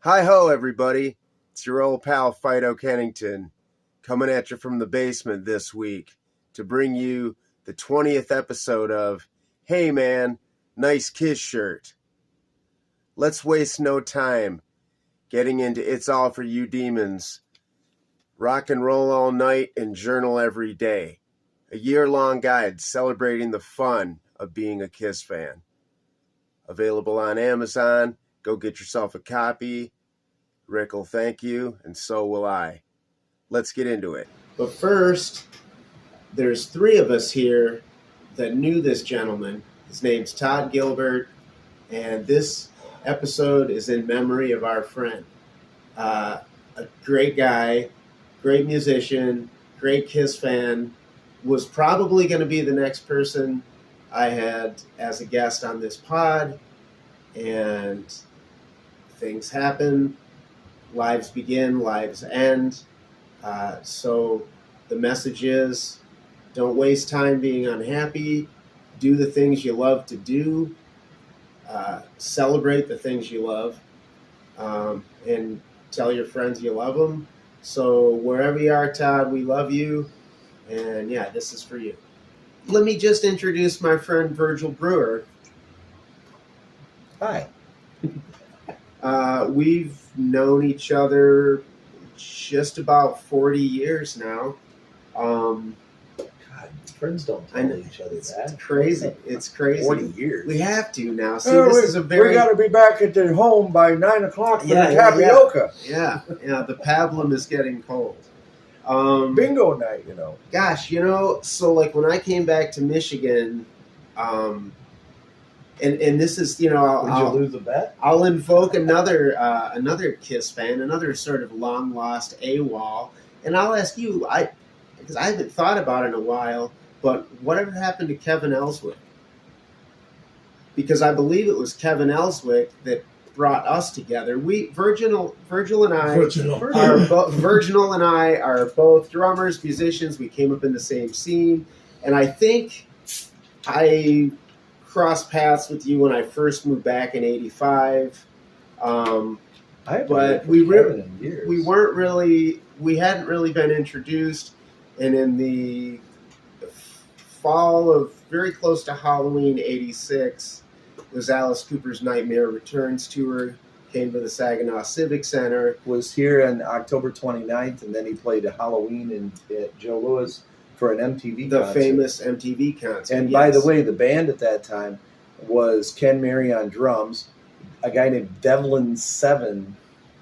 Hi-ho, everybody. It's your old pal Fido Kennington coming at you from the basement this week to bring you the 20th episode of Hey Man, Nice Kiss Shirt. Let's waste no time getting into It's All For You Demons. Rock and roll all night and journal every day. A year-long guide celebrating the fun of being a Kiss fan. Available on Amazon. Go get yourself a copy. Rick will thank you, and so will I. Let's get into it. But first, there's three of us here that knew this gentleman. His name's Todd Gilbert, and this episode is in memory of our friend. A great guy, great musician, great Kiss fan, was probably going to be the next person I had as a guest on this pod, and things happen, lives begin, lives end. So the message is, don't waste time being unhappy. Do the things you love to do. Celebrate the things you love. And tell your friends you love them. So wherever you are, Todd, we love you. And yeah, this is for you. Let me just introduce my friend Virgil Brewer. Hi. We've known each other just about 40 years now. God, friends don't tell each other that. It's crazy. It's crazy. 40 years. We have to now. See, this is a very... We got to be back at the home by 9 o'clock for the tapioca. Yeah, the pablum is getting cold. Bingo night, you know. Gosh, so like when I came back to Michigan, and this is, Did you lose a bet? I'll invoke another Kiss fan, another sort of long lost AWOL, and I'll ask you, because I haven't thought about it in a while, but whatever happened to Kevin Ellswick? Because I believe it was Kevin Ellswick that brought us together. Virgil and I are both drummers, musicians. We came up in the same scene, and I think I crossed paths with you when I first moved back in '85. But we hadn't really been introduced, and in the fall of very close to Halloween '86 was Alice Cooper's Nightmare Returns tour. Came to the Saginaw Civic Center. Was here on October 29th, and then he played a Halloween at Joe Louis for an MTV concert. The famous MTV concert. And by the way, the band at that time was Ken Mary on drums, a guy named Devlin Seven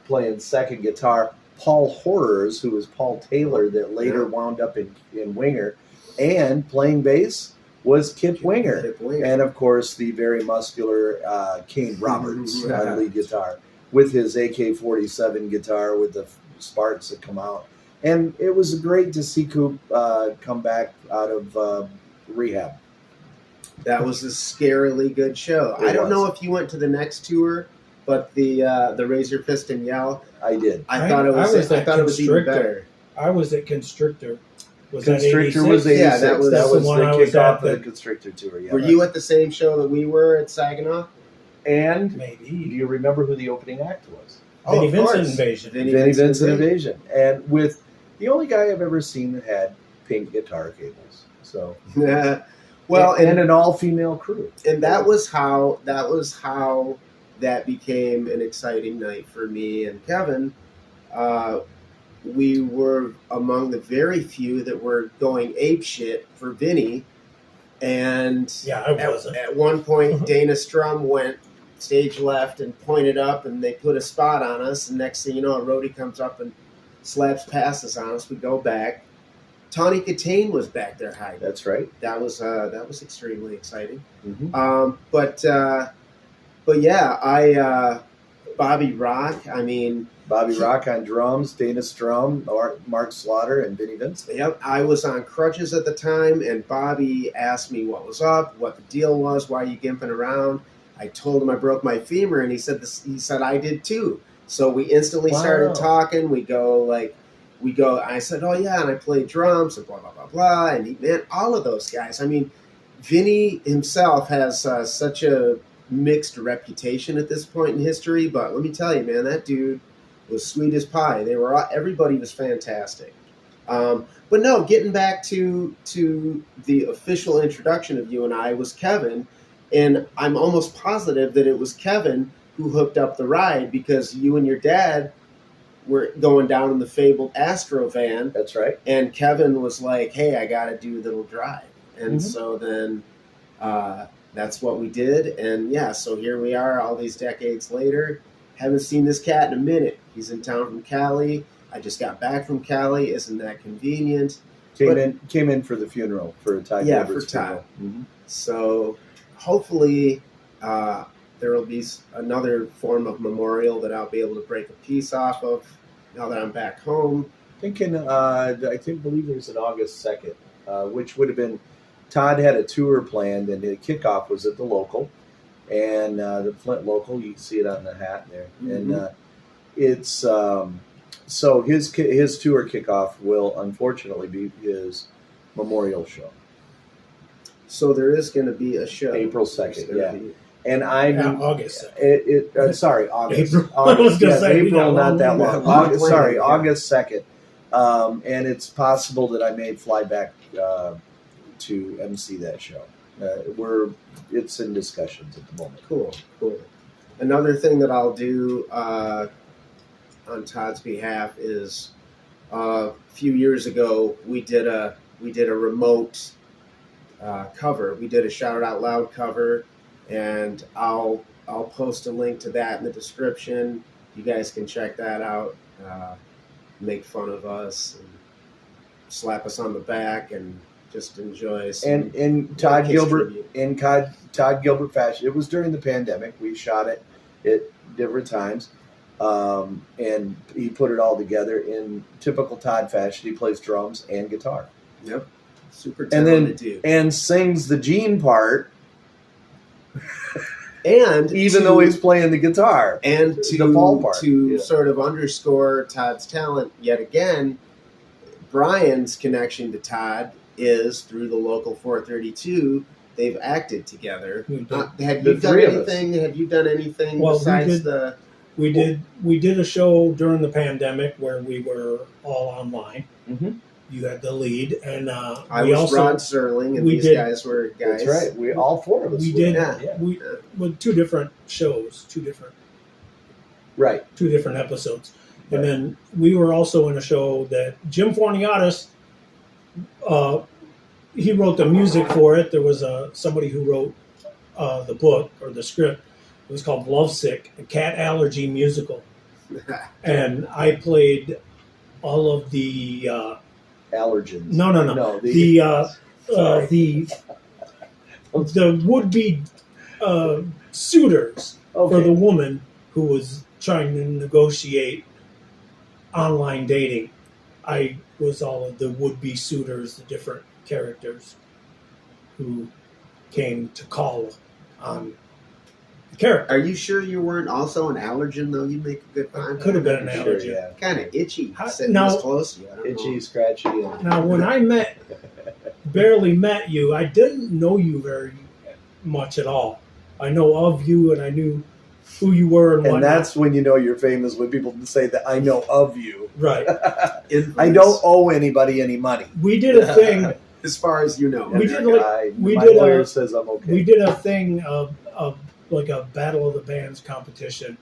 playing second guitar, Paul Horrors, who was Paul Taylor that later wound up in Winger, and playing bass was Kip Winger. And of course the very muscular Kane Roberts on lead guitar with his AK-47 guitar with the sparks that come out. And it was great to see Coop come back out of rehab. That was a scarily good show. I don't know if you went to the next tour, but the Raise Your Fist and Yell. I did. I thought it was even better. I was at Constrictor. Constrictor was 86. Yeah, that was the kickoff of the the Constrictor tour. Yeah. Were you at the same show that we were at Saginaw? And Maybe. do you remember who the opening act was? Vinnie Vincent Invasion. Vinnie Vincent Invasion. And with the only guy I've ever seen that had pink guitar cables. So well, and an all-female crew. And that was how that became an exciting night for me and Kevin. We were among the very few that were going apeshit for Vinnie. And at one point, Dana Strum went stage left and pointed up, and they put a spot on us. And next thing you know, a roadie comes up and slaps passes on us. We go back. Tawny Katane was back there hiding. That's right. That was extremely exciting. Mm-hmm. But yeah, Bobby Rock. Bobby Rock on drums, Dana Strum, Mark Slaughter, and Vinnie Vincent. Yep, I was on crutches at the time, and Bobby asked me what was up, what the deal was, why are you gimping around. I told him I broke my femur, and he said I did too. So we instantly started talking. We go. I said, oh yeah, and I played drums and blah blah blah blah. And all of those guys. Vinnie himself has such a mixed reputation at this point in history, but let me tell you, man, that dude was sweet as pie. Everybody was fantastic. But no, getting back to the official introduction of you and I was Kevin, and I'm almost positive that it was Kevin who hooked up the ride because you and your dad were going down in the fabled Astro van. That's right. And Kevin was like, "Hey, I got to do a little drive," and so then that's what we did. And yeah, so here we are, all these decades later. Haven't seen this cat in a minute. He's in town from Cali. I just got back from Cali. Isn't that convenient? Came in for the funeral for Todd. Yeah, Gilbert's for Todd. funeral. So hopefully there will be another form of memorial that I'll be able to break a piece off of now that I'm back home. Believe there's an August 2nd, which would have been, Todd had a tour planned, and the kickoff was at the local, and the Flint local. You can see it on the hat there, and it's so his tour kickoff will unfortunately be his memorial show. So there is going to be a show April 2nd, yeah. And August. Sorry, August. April. August, I was gonna yes, say, April, not that long. August, August 2nd. And it's possible that I may fly back to MC that show. It's in discussions at the moment. Cool. Another thing that I'll do on Todd's behalf is a few years ago we did a remote cover. We did a Shout It Out Loud cover, and I'll post a link to that in the description. You guys can check that out. Make fun of us and slap us on the back and just enjoy some and Todd Gilbert tribute. in Todd Gilbert fashion. It was during the pandemic. We shot it at different times, and he put it all together in typical Todd fashion. He plays drums and guitar. Yep, super And talented dude. and sings the Gene part, And even though he's playing the guitar. And The Paul part. to sort of underscore Todd's talent yet again, Brian's connection to Todd is through the local 432. They've acted together. Have you done anything Well, besides we did a show during the pandemic where we were all online. Mm-hmm. You had the lead, and I was Rod Serling, and these guys were guys. That's right. We all four of us. We were. did. Yeah. We with two different shows, two different episodes, and then we were also in a show that Jim Forniatis, he wrote the music for it. There was somebody who wrote the book or the script. It was called Lovesick, a cat allergy musical, and I played all of the allergens. No. The would-be suitors for the woman who was trying to negotiate online dating. I was all of the would-be suitors, the different characters who came to call on the character. Are you sure you weren't also an allergen, though? You make a good point. Could have been an allergen. Sure, yeah. Kind of itchy. Sitting Now- this close to you. I don't Itchy, know. scratchy. And Now, when I barely met you, I didn't know you very much at all. I know of you, and I knew who you were and And whatnot. that's when you know you're famous, when people say that I know of you. Right. I don't owe anybody any money. We did a thing. As far as you know. We did My lawyer says I'm okay. We did a thing of like a Battle of the Bands competition.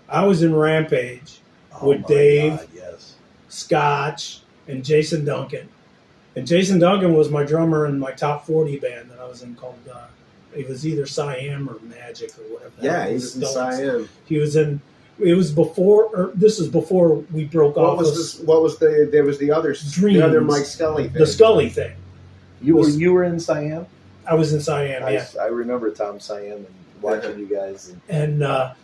I was in Rampage with my Dave, God, yes. Scotch, and Jason Duncan. And Jason Duncan was my drummer in my top 40 band that I was in called, it was either Siam or Magic or whatever. Yeah, he was in Siam. He was in, it was before, or this is before we broke off. There was the other Mike Scully thing. The Scully thing. You were in Siam? I was in Siam, yeah. I remember Tom Siam and watching you guys. And yeah.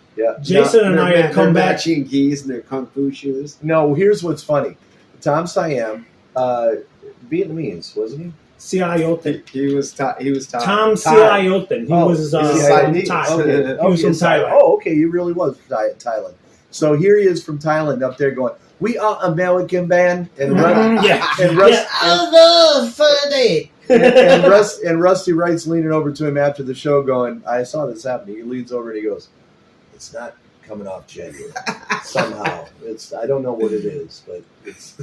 Jason and I had come back. Matching geese and their kung fu shoes. No, here's what's funny. Tom Siam, Vietnamese, wasn't he? Siayotin. He was Tom Siayotin. He was Chinese. Thai. Okay. He was from Thailand. Oh, okay. He really was from Thailand. So here he is from Thailand up there going, "We are American band." And Russ, Yeah. and Russ, I love funny. and Rusty Wright's leaning over to him after the show going, I saw this happen. He leans over and he goes, it's not coming off genuine somehow. I don't know what it is, but it's...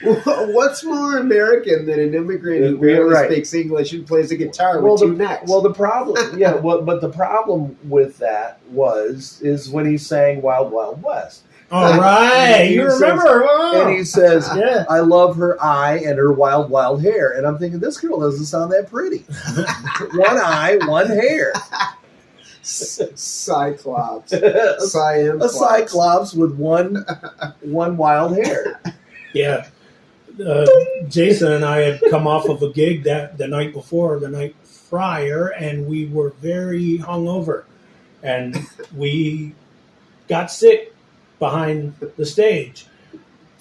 What's more American than an immigrant who barely speaks English and plays a guitar with two necks? Well, the problem, but the problem with that is when he sang Wild Wild West. All right, you remember. And he says, I love her eye and her wild, wild hair. And I'm thinking, this girl doesn't sound that pretty. One eye, one hair. Cyclops. A cyclops with one wild hair. Yeah. Jason and I had come off of a gig the night before, the night prior, and we were very hungover. And we got sick behind the stage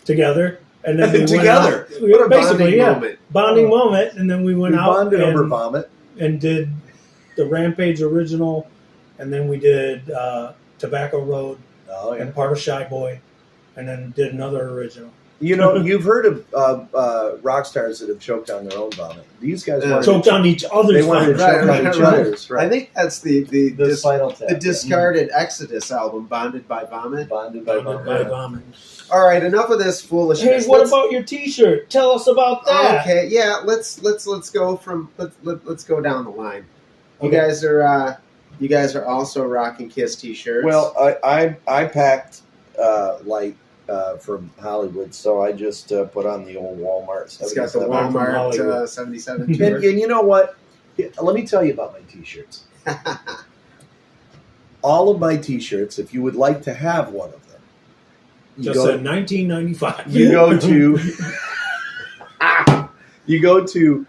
together. And then we together. Went out. What a bonding moment. Bonding moment. And then we went out bonded over vomit. And did the Rampage original. And then we did Tobacco Road and part of Shy Boy. And then did another original. You know, you've heard of rock stars that have choked on their own vomit. These guys choked on each other's. They wanted to choke on each other's. Right. I think that's the Spinal Tap. The discarded Exodus album, Bonded by Vomit. Bonded by Vomit. All right, enough of this foolishness. Hey, what about your T-shirt? Tell us about that. Okay, yeah, let's go let's go down the line. You Okay. guys are also rocking Kiss T-shirts. Well, I packed light. From Hollywood, so I just put on the old Walmart. It's got the Walmart 77 and you know what? Let me tell you about my T-shirts. All of my T-shirts, if you would like to have one of them, just said 1995. You go to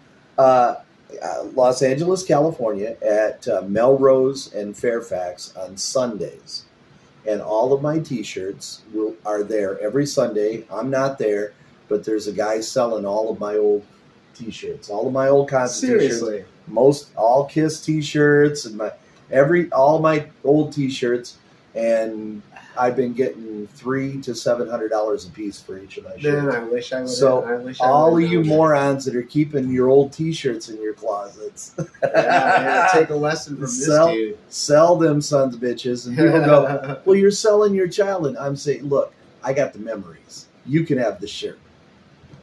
Los Angeles, California, at Melrose and Fairfax on Sundays. And all of my T-shirts are there every Sunday. I'm not there, but there's a guy selling all of my old T-shirts, all of my old concert T-shirts, all Kiss T-shirts, and all my old T-shirts. And I've been getting $300 to $700 a piece for each of my shirts. Man, I wish I would. So all of you morons that are keeping your old T-shirts in your closets, take a lesson from this dude. Sell them sons of bitches, and people go, "Well, you're selling your child." And I'm saying, look, I got the memories. You can have the shirt.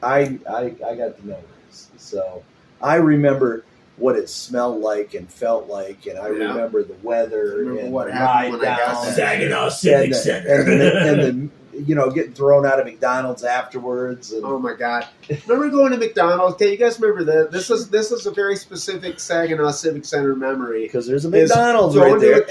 I got the memories. So I remember what it smelled like and felt like, and I remember the weather and what happened when I got Saginaw Civic Center, and getting thrown out of McDonald's afterwards. And, oh my God! Remember going to McDonald's? Okay, you guys remember that? This is a very specific Saginaw Civic Center memory because there's a McDonald's right there.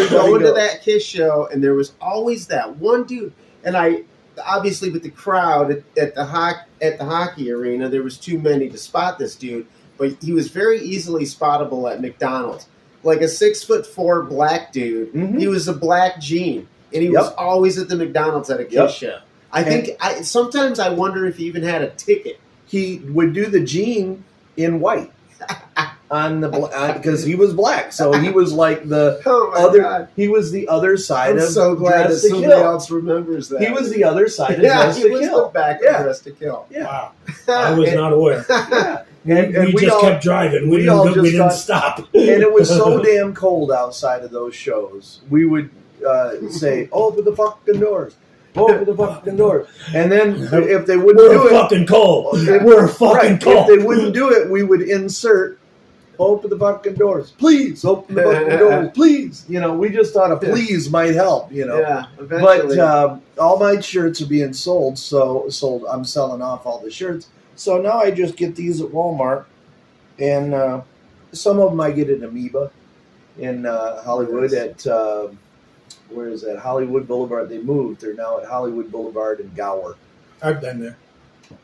Going to that Kiss show, and there was always that one dude, and I. Obviously, with the crowd at the hockey arena, there was too many to spot this dude. But he was very easily spottable at McDonald's. Like a 6'4" black dude. Mm-hmm. He was a black Gene. And he was always at the McDonald's at a Kiss show. Sometimes I wonder if he even had a ticket. He would do the Gene in white. Because he was black, so he was like the other. God. He was the other side I'm of. So glad that somebody else remembers that. He was the other side of Dress to Kill. He was the back of Dress to Kill. Yeah. Wow, I was not aware. And we just kept driving. We didn't stop. And it was so damn cold outside of those shows. We would say, "Open the fucking doors." Open the fucking doors. And then if they wouldn't do it... We're fucking cold. We're fucking cold. If they wouldn't do it, we would insert, open the fucking doors. Please, open the fucking doors. Please. We just thought a please might help, Yeah, eventually. But all my shirts are being sold, so I'm selling off all the shirts. So now I just get these at Walmart. And some of them I get at Amoeba in Hollywood at... where is that? Hollywood Boulevard. They moved. They're now at Hollywood Boulevard in Gower. I've been there.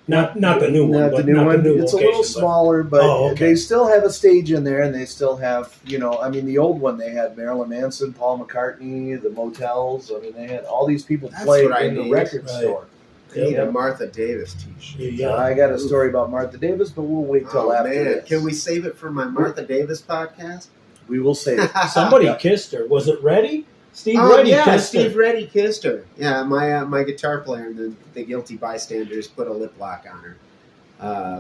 Not the new one. Not the new one. It's a little smaller, but okay. They still have a stage in there, and they still have, the old one, they had Marilyn Manson, Paul McCartney, the Motels. They had all these people play in the record store. I need a Martha Davis t-shirt. Yeah. I got a story about Martha Davis, but we'll wait till after this. Can we save it for my Martha Davis podcast? We will save it. Somebody kissed her. Was it Reddy? Steve Reddy kissed her. Yeah, my guitar player and the Guilty Bystanders put a lip lock on her.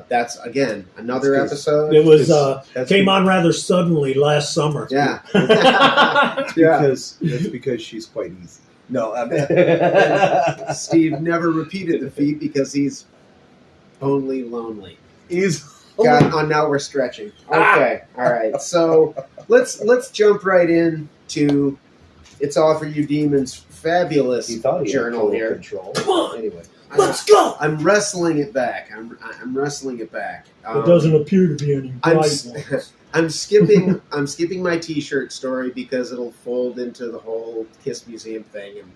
That's, again, another episode. It was That's came on rather suddenly last summer. Yeah. That's because she's quite easy. No, Steve never repeated the feat because he's only lonely. he's God, now we're stretching. Okay, all right. So let's jump right in to It's All For You Demons' fabulous he thought he journal had here. control. Come on, Anyway, let's go. I'm wrestling it back. I'm wrestling it back. It doesn't appear to be any bright ones. I'm skipping my T-shirt story because it'll fold into the whole Kiss Museum thing, and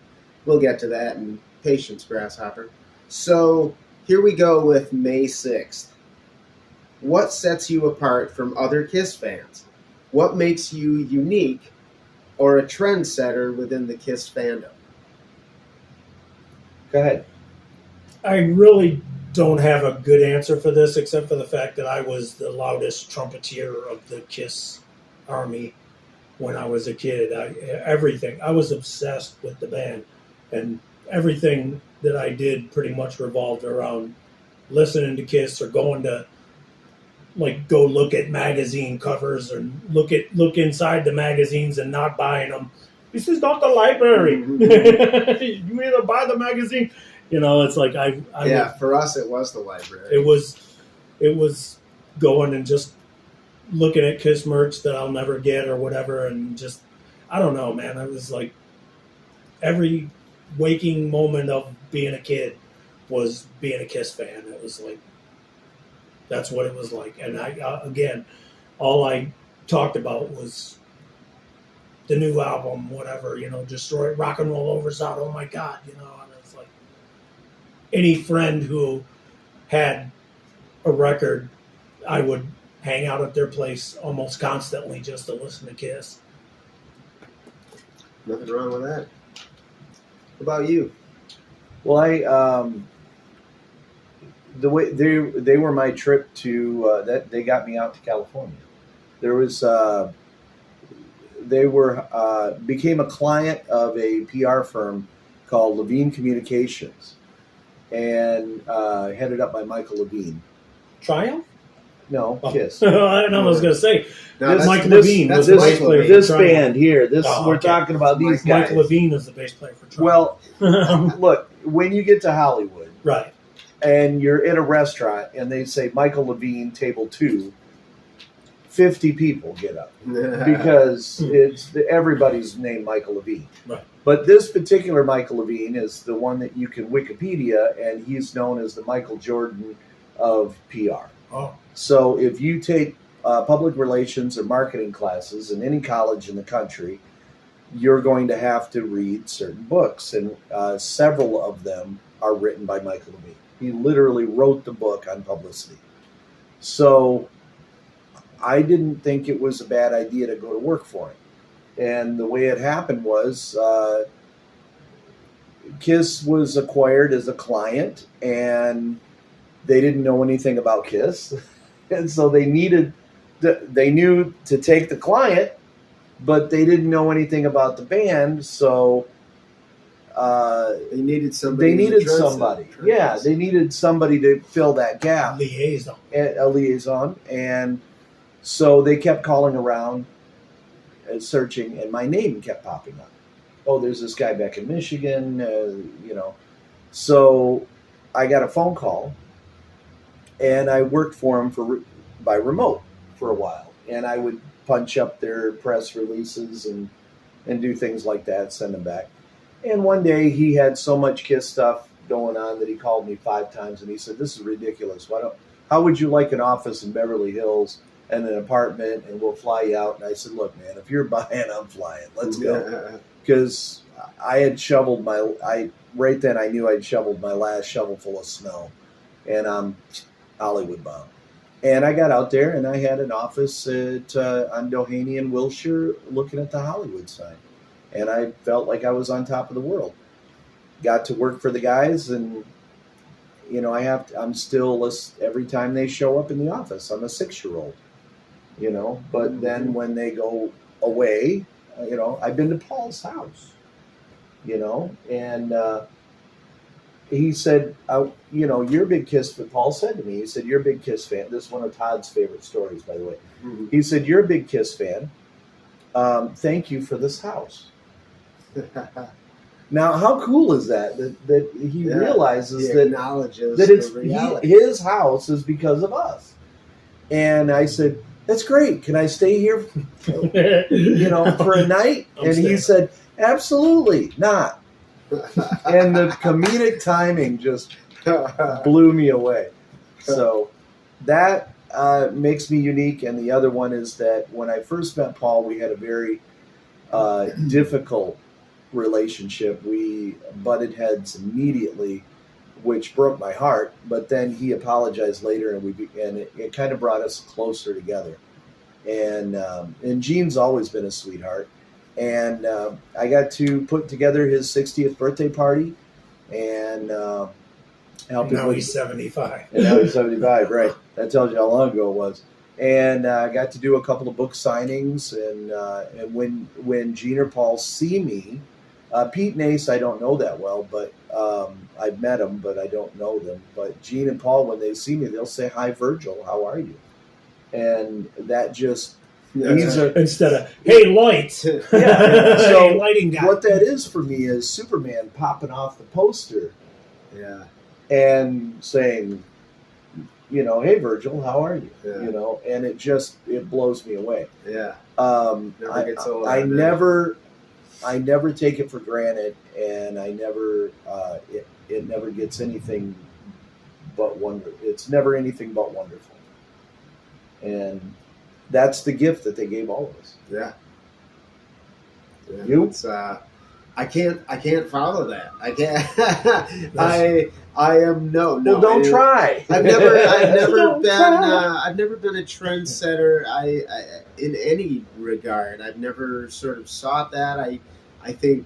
we'll get to that. And patience, Grasshopper. So here we go with May 6th. What sets you apart from other Kiss fans? What makes you unique or a trendsetter within the Kiss fandom? go ahead. I really don't have a good answer for this, except for the fact that I was the loudest trumpeter of the KISS Army when I was a kid. I was obsessed with the band, and everything that I did pretty much revolved around listening to KISS or going to go look at magazine covers or look inside the magazines and not buying them. This is not the library. You either buy the magazine. It's like for us it was the library. It was going and just looking at KISS merch that I'll never get or whatever, and just I don't know, man. I was like every waking moment of being a kid was being a KISS fan. It was like that's what it was like, and again, all I talked about was the new album, whatever, Destroy Rock and Roll Over's out. Oh my God, and it's like any friend who had a record, I would hang out at their place almost constantly just to listen to KISS. Nothing wrong with that. What about you? Well, the way they were my trip to that they got me out to California. There was they were became a client of a PR firm called Levine Communications, and headed up by Michael Levine. Triumph? No, KISS. I know I was going to say. No, Mike Levine was the bass player for This Triumph. band here. We're okay. talking about these guys. Mike Levine is the bass player for Triumph. Well, look, when you get to Hollywood, right, and you're in a restaurant, and they say Michael Levine, table 2, 50 people get up because everybody's named Michael Levine. Right. But this particular Michael Levine is the one that you can Wikipedia, and he's known as the Michael Jordan of PR. Oh. So if you take public relations or marketing classes in any college in the country, you're going to have to read certain books, and several of them are written by Michael Levine. He literally wrote the book on publicity. So I didn't think it was a bad idea to go to work for him. And the way it happened was KISS was acquired as a client, and they didn't know anything about KISS. And so they knew to take the client, but they didn't know anything about the band. So they needed somebody. Yeah, they needed somebody to fill that gap. A liaison. And so they kept calling around and searching, and my name kept popping up. Oh, there's this guy back in Michigan, So I got a phone call, and I worked for him by remote for a while. And I would punch up their press releases and do things like that, send them back. And one day he had so much KISS stuff going on that he called me 5 times, and he said, "This is ridiculous. How would you like an office in Beverly Hills and an apartment, and we'll fly you out?" And I said, "Look, man, if you're buying, I'm flying. Let's go." Because I had shoveled right then I knew I'd shoveled my last shovelful of snow, and I'm Hollywood bound. And I got out there, and I had an office on Doheny and Wilshire looking at the Hollywood sign. And I felt like I was on top of the world. Got to work for the guys, and I'm still every time they show up in the office, I'm a 6-year-old. But then when they go away, I've been to Paul's house. And he said, you're a big Kiss fan. Paul said to me, he said, you're a big Kiss fan. This is one of Todd's favorite stories, by the way. Mhm. He said, you're a big Kiss fan. Thank you for this house. Now, how cool is that? That he realizes he acknowledges that it's the reality. his house is because of us. And I said, that's great. Can I stay here, for a night? And he said, absolutely not. And the comedic timing just blew me away. So that makes me unique. And the other one is that when I first met Paul, we had a very difficult relationship. We butted heads immediately, which broke my heart. But then he apologized later, and it kind of brought us closer together. And Gene's always been a sweetheart. And I got to put together his 60th birthday party and help him. Now he's 75. And now he's 75, right. That tells you how long ago it was. And I got to do a couple of book signings. And when Gene or Paul see me, Pete and Ace, I don't know that well, but I've met them, but I don't know them. But Gene and Paul, when they see me, they'll say, "Hi, Virgil, how are you?" And that just... Instead of, hey, lights. Yeah. Hey, lighting guy. What that is for me is Superman popping off the poster. Yeah. And saying, hey, Virgil, how are you? Yeah. And it blows me away. Yeah. Never gets old. I never take it for granted, and I never, it never gets anything but wonder. It's never anything but wonderful. And that's the gift that they gave all of us. Yeah. You? It's, I can't follow that. I can't. I am no. Well, don't try. I've never Don't been. try. I've never been a trendsetter. I in any regard. I've never sort of sought that. I think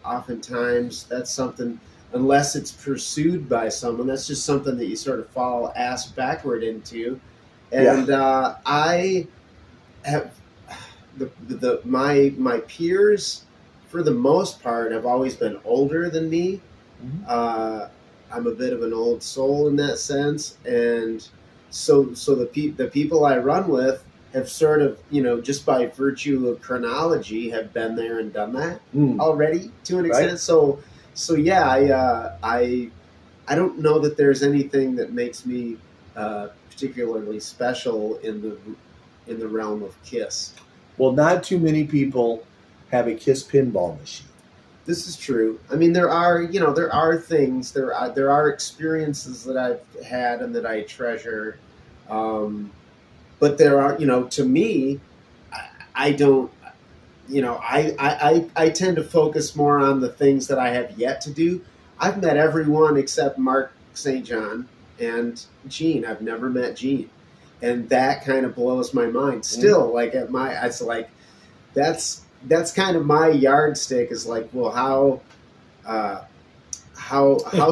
oftentimes that's something, unless it's pursued by someone, that's just something that you sort of fall ass backward into. And I have my peers, for the most part, have always been older than me. Mm-hmm. I'm a bit of an old soul in that sense, and so the people I run with have sort of, just by virtue of chronology, have been there and done that already to an extent. Right. So yeah, I don't know that there's anything that makes me particularly special in the realm of Kiss. Well, not too many people have a Kiss pinball machine. This is true. I mean, there are things, there are experiences that I've had and that I treasure, but there are, to me, I don't, I tend to focus more on the things that I have yet to do. I've met everyone except Mark St. John and Gene. I've never met Gene, and that kind of blows my mind. Still, that's kind of my yardstick. Is like, well, how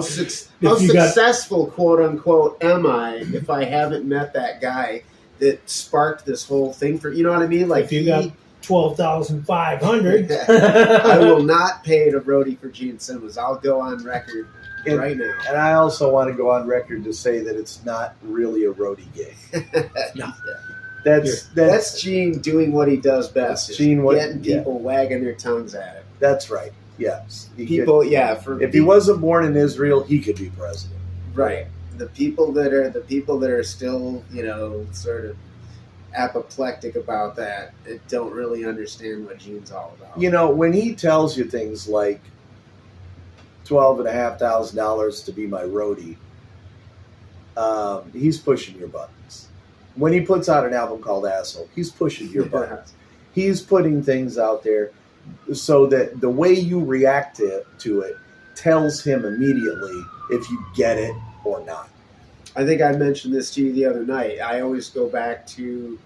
successful, quote unquote, am I if I haven't met that guy that sparked this whole thing for, you know what I mean? Like, if you got 12,500, I will not pay to roadie for Gene Simmons. I'll go on record right now. And I also want to go on record to say that it's not really a roadie gig. No. That's Gene doing what he does best. That's Gene getting people wagging their tongues at him. That's right. Yes. If he wasn't born in Israel, he could be president. Right. The people that are still, sort of apoplectic about that, don't really understand what Gene's all about. When he tells you things like $12,500 to be my roadie, he's pushing your buttons. When he puts out an album called Asshole, he's pushing your buttons. He's putting things out there so that the way you react to it tells him immediately if you get it or not. I think I mentioned this to you the other night. I always go back to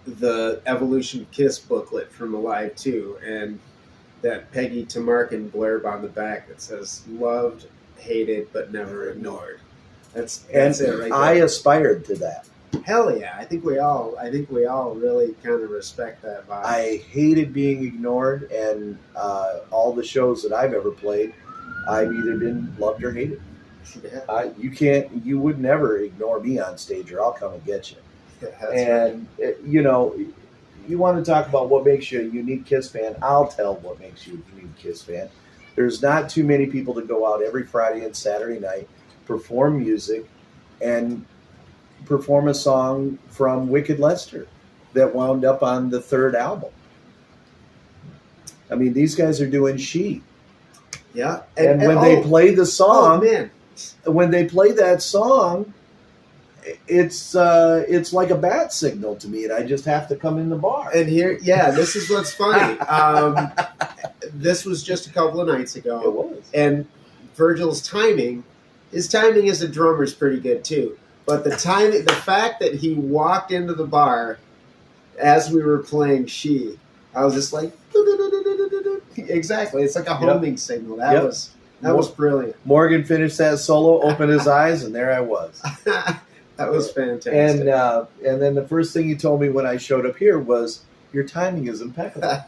the Evolution Kiss booklet from Alive 2 and that Peggy Tamarkin blurb on the back that says, loved, hated, but never ignored. That's it right there. I aspired to that. Hell yeah. I think we all really kind of respect that vibe. I hated being ignored, and all the shows that I've ever played, I've either been loved or hated. Yeah. You would never ignore me on stage, or I'll come and get you. That's And you know, you want to talk about what makes you a unique Kiss fan? I'll tell what makes you a unique Kiss fan. There's not too many people that go out every Friday and Saturday night, perform music, and perform a song from Wicked Lester that wound up on the 3rd album. I mean, these guys are doing She. Yeah. And when they play the song, man. when they play that song, it's like a bat signal to me, and I just have to come in the bar. And here, yeah, this is what's funny. This was just a couple of nights ago. It was. And Virgil's timing, his timing as a drummer is pretty good too. But the fact that he walked into the bar as we were playing She, I was just like, exactly. It's like a homing signal. That was brilliant. Morgan finished that solo, opened his eyes, and there I was. That was fantastic. And then the first thing he told me when I showed up here was, "Your timing is impeccable."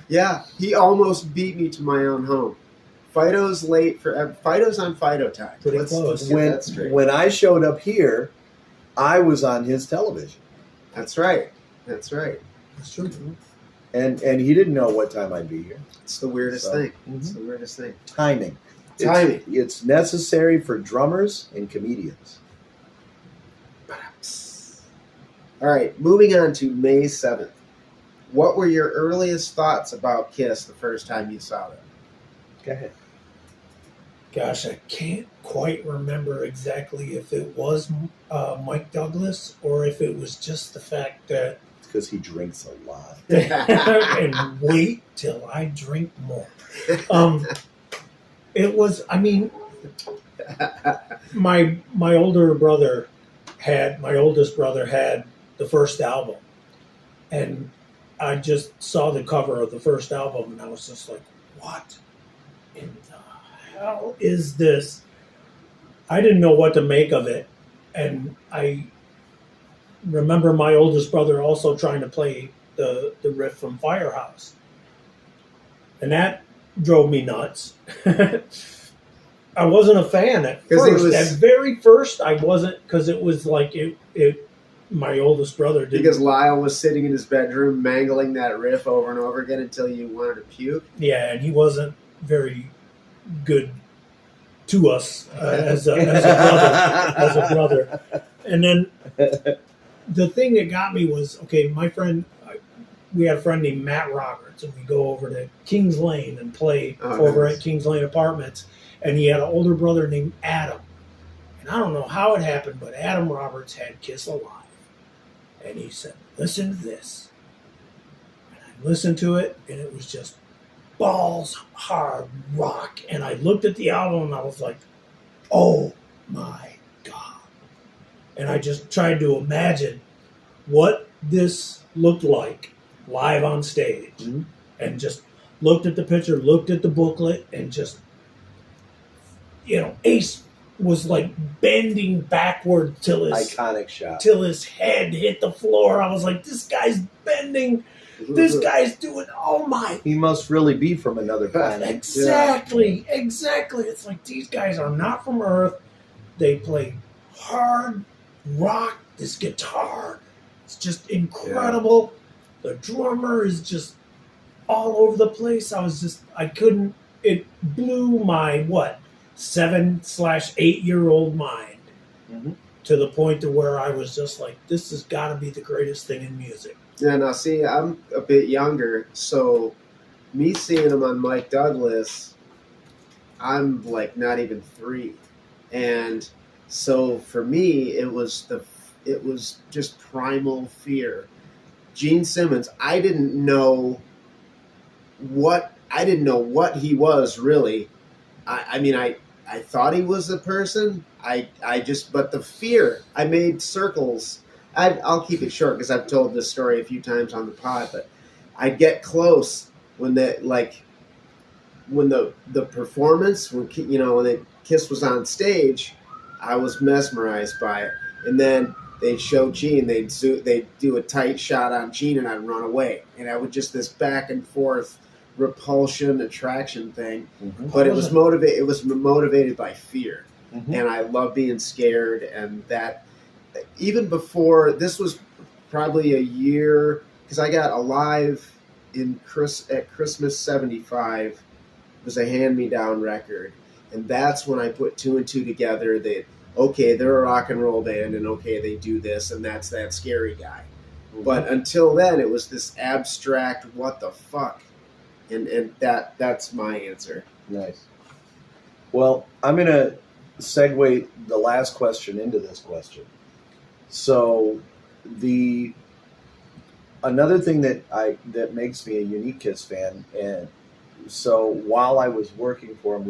Yeah, he almost beat me to my own home. Fido's late for Fido's on Fido time. Pretty Let's close. get that straight. When I showed up here, I was on his television, That's right. That's right. That's true. and he didn't know what time I'd be here. It's the weirdest So, thing. It's the weirdest thing. Timing. Timing. It's necessary for drummers and comedians. All right, moving on to May 7th. What were your earliest thoughts about Kiss the first time you saw them? Go ahead. Gosh, I can't quite remember exactly if it was Mike Douglas or if it was just the fact that It's because he drinks a lot. and wait till I drink more. It was, I mean, my oldest brother had the first album, and I just saw the cover of the first album, and I was just like, what in the hell is this? I didn't know what to make of it, and I remember my oldest brother also trying to play the riff from Firehouse, and that drove me nuts. I wasn't a fan at first. At very first, I wasn't, because it was like it. My oldest brother did, because Lyle was sitting in his bedroom mangling that riff over and over again until you wanted to puke. Yeah, and he wasn't very good to us as a brother. And then the thing that got me was, okay, my friend, we had a friend named Matt Roberts, and we go over to Kings Lane and play over at Kings Lane Apartments, and he had an older brother named Adam. And I don't know how it happened, but Adam Roberts had Kiss Alive. And he said, listen to this. And I listened to it, and it was just balls hard rock. And I looked at the album, and I was like, oh my God. And I just tried to imagine what this looked like live on stage. Mm-hmm. And just looked at the picture, looked at the booklet, and just, Ace was like bending backward till his iconic shot, till his head hit the floor. I was like, this guy's bending. This guy's doing. Oh my! He must really be from another planet. Exactly. It's like, these guys are not from Earth. They play hard rock. This guitar, it's just incredible. Yeah. The drummer is just all over the place. I couldn't. It blew my 7/8-year-old mind to the point to where I was just like, this has got to be the greatest thing in music. Yeah, now see, I'm a bit younger, so me seeing him on Mike Douglas, I'm like not even 3, and so for me, it was just primal fear. Gene Simmons, I didn't know what he was really. I mean, I thought he was a person. But the fear, I made circles. I'll keep it short because I've told this story a few times on the pod, but I'd get close when the performance, when the Kiss was on stage, I was mesmerized by it. And then they'd show Gene, they'd do a tight shot on Gene, and I'd run away. And I would just this back and forth repulsion attraction thing, Mhm. but it was motivated by fear. Mhm. And I love being scared, and that even before this was probably a year, because I got Alive at Christmas '75. It was a hand-me-down record, and that's when I put two and two together that okay, they're a rock and roll band, and okay, they do this, and that's that scary guy. Mhm. But until then, it was this abstract what the fuck, and that's my answer. Nice. Well, I'm going to segue the last question into this question. So, another thing that makes me a unique Kiss fan, and so while I was working for them,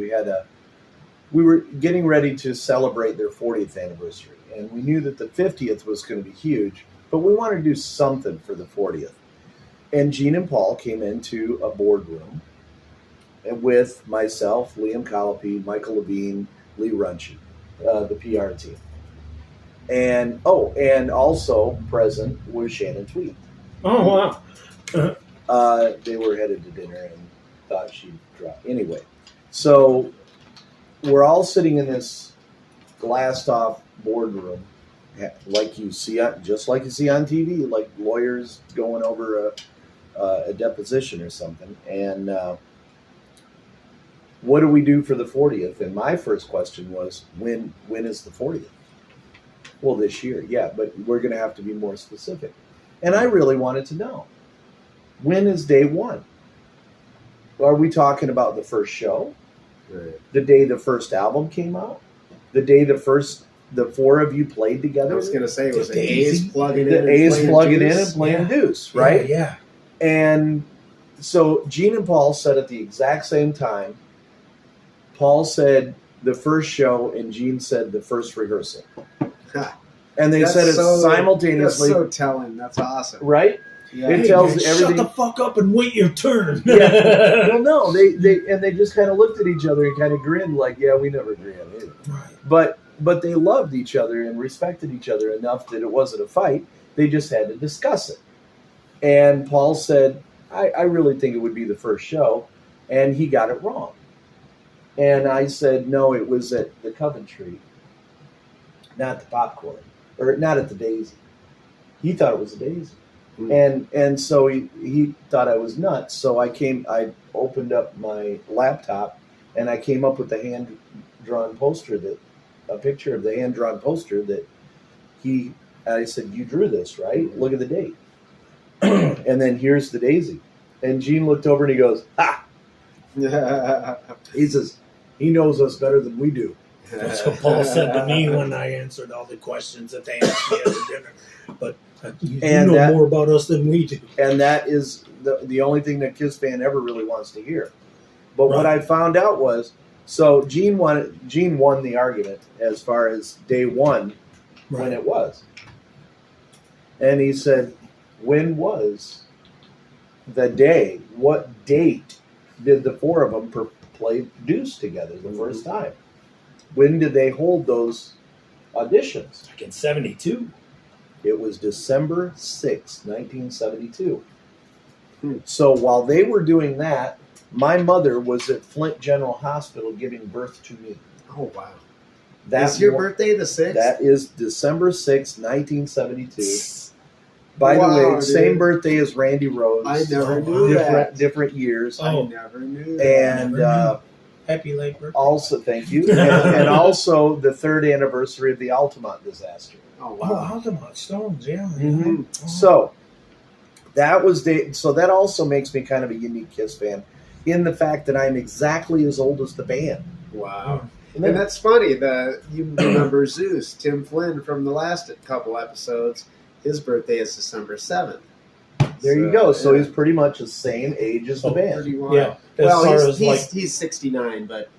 we were getting ready to celebrate their 40th anniversary, and we knew that the 50th was going to be huge, but we wanted to do something for the 40th. And Gene and Paul came into a boardroom with myself, Liam Colopy, Michael Levine, Lee Runchi, the PR team. And also present was Shannon Tweed. Oh, wow. They were headed to dinner and thought she'd drop. Anyway, so we're all sitting in this glassed off boardroom, like you see, just like you see on TV, like lawyers going over a deposition or something. And what do we do for the 40th? And my first question was, when is the 40th? Well, this year, yeah, but we're going to have to be more specific. And I really wanted to know, when is day one? Are we talking about the first show? Right. The day the first album came out? The day the four of you played together? I was going to say it was The A's plugging in. The and A's playing plugging in Deuce. and playing Yeah. Deuce, right? Yeah. And so Gene and Paul said at the exact same time. Paul said the first show, and Gene said the first rehearsal. And they said it simultaneously. That's so telling. That's awesome. Right? Yeah. It Hey, tells man, everything. Shut the fuck up and wait your turn. Yeah. Well, no, they just kind of looked at each other and kind of grinned like, yeah, we never agree on anything. Right. But they loved each other and respected each other enough that it wasn't a fight. They just had to discuss it. And Paul said, I really think it would be the first show. And he got it wrong. And I said, no, it was at the Coventry, not the Popcorn, or not at the Daisy. He thought it was a Daisy. Mm. And so he thought I was nuts. So I opened up my laptop and I came up with the hand-drawn poster a picture of the hand-drawn poster that I said, you drew this, right? Look at the date. And then here's the Daisy. And Gene looked over and he goes, ha! He says, he knows us better than we do. That's what Paul said to me when I answered all the questions that they asked me at the dinner. But you know more about us than we do. And that is the only thing that Kiss fan ever really wants to hear. But what I found out was, so Gene won the argument as far as day one when it was. And he said, when was the day? What date did the four of them play Deuce together the first time? When did they hold those auditions? Like in 72. It was December 6th, 1972. So while they were doing that, my mother was at Flint General Hospital giving birth to me. Oh, wow. That's Is your birthday the 6th? That is December 6th, 1972. By the way, dude. Same birthday as Randy Rhoads. I never knew that. Different years. I never knew that. And happy late birthday. also, thank you. And also the third anniversary of the Altamont disaster. Oh, Oh, wow. Altamont Stones, yeah. Mm-hmm. Oh. So that also makes me kind of a unique Kiss fan in the fact that I'm exactly as old as the band. Wow. And that's funny. You remember Zeus, Tim Flynn from the last couple episodes. His birthday is December 7th. There you go. So he's pretty much the same age as the band. Pretty wild. Yeah. Well, he's 69, but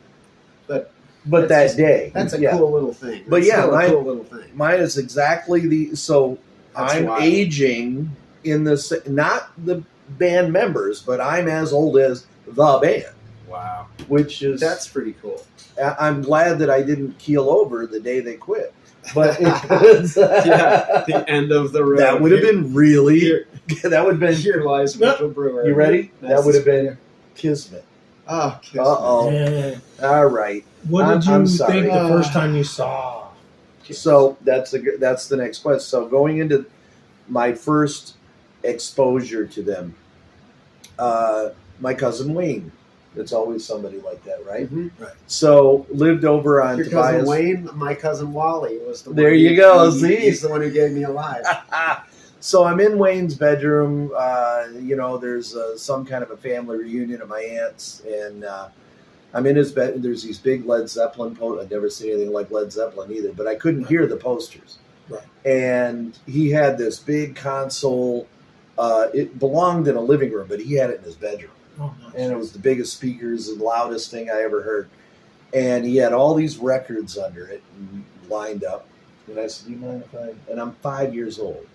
But that day. That's a cool little thing. But That's still a cool little thing. Mine is exactly so That's I'm wild. aging in not the band members, but I'm as old as the band. Wow. Which is That's pretty cool. I'm glad that I didn't keel over the day they quit. But the end of the road. That would have been really. That would have been. Here lies Mitchell Brewer. You ready? Nice That would have been. Kismet. Oh, Kismet. Uh-oh. Yeah. All right. What did you I'm think sorry. the first time you saw? So that's the next question. So going into my first exposure to them, my cousin Wayne. It's always somebody like that, right? Mm-hmm. Right. So lived over on Your cousin Tobias. Wayne, my cousin Wally was the one. There you go. See? He's the one who gave me a life. So I'm in Wayne's bedroom. There's some kind of a family reunion of my aunts, and I'm in his bed. There's these big Led Zeppelin posters. I'd never seen anything like Led Zeppelin either, but I couldn't hear the posters. Right. And he had this big console. It belonged in a living room, but he had it in his bedroom. Oh, nice. And it was the biggest speakers, the loudest thing I ever heard. And he had all these records under it lined up. And I said, do you mind if I... And I'm 5 years old.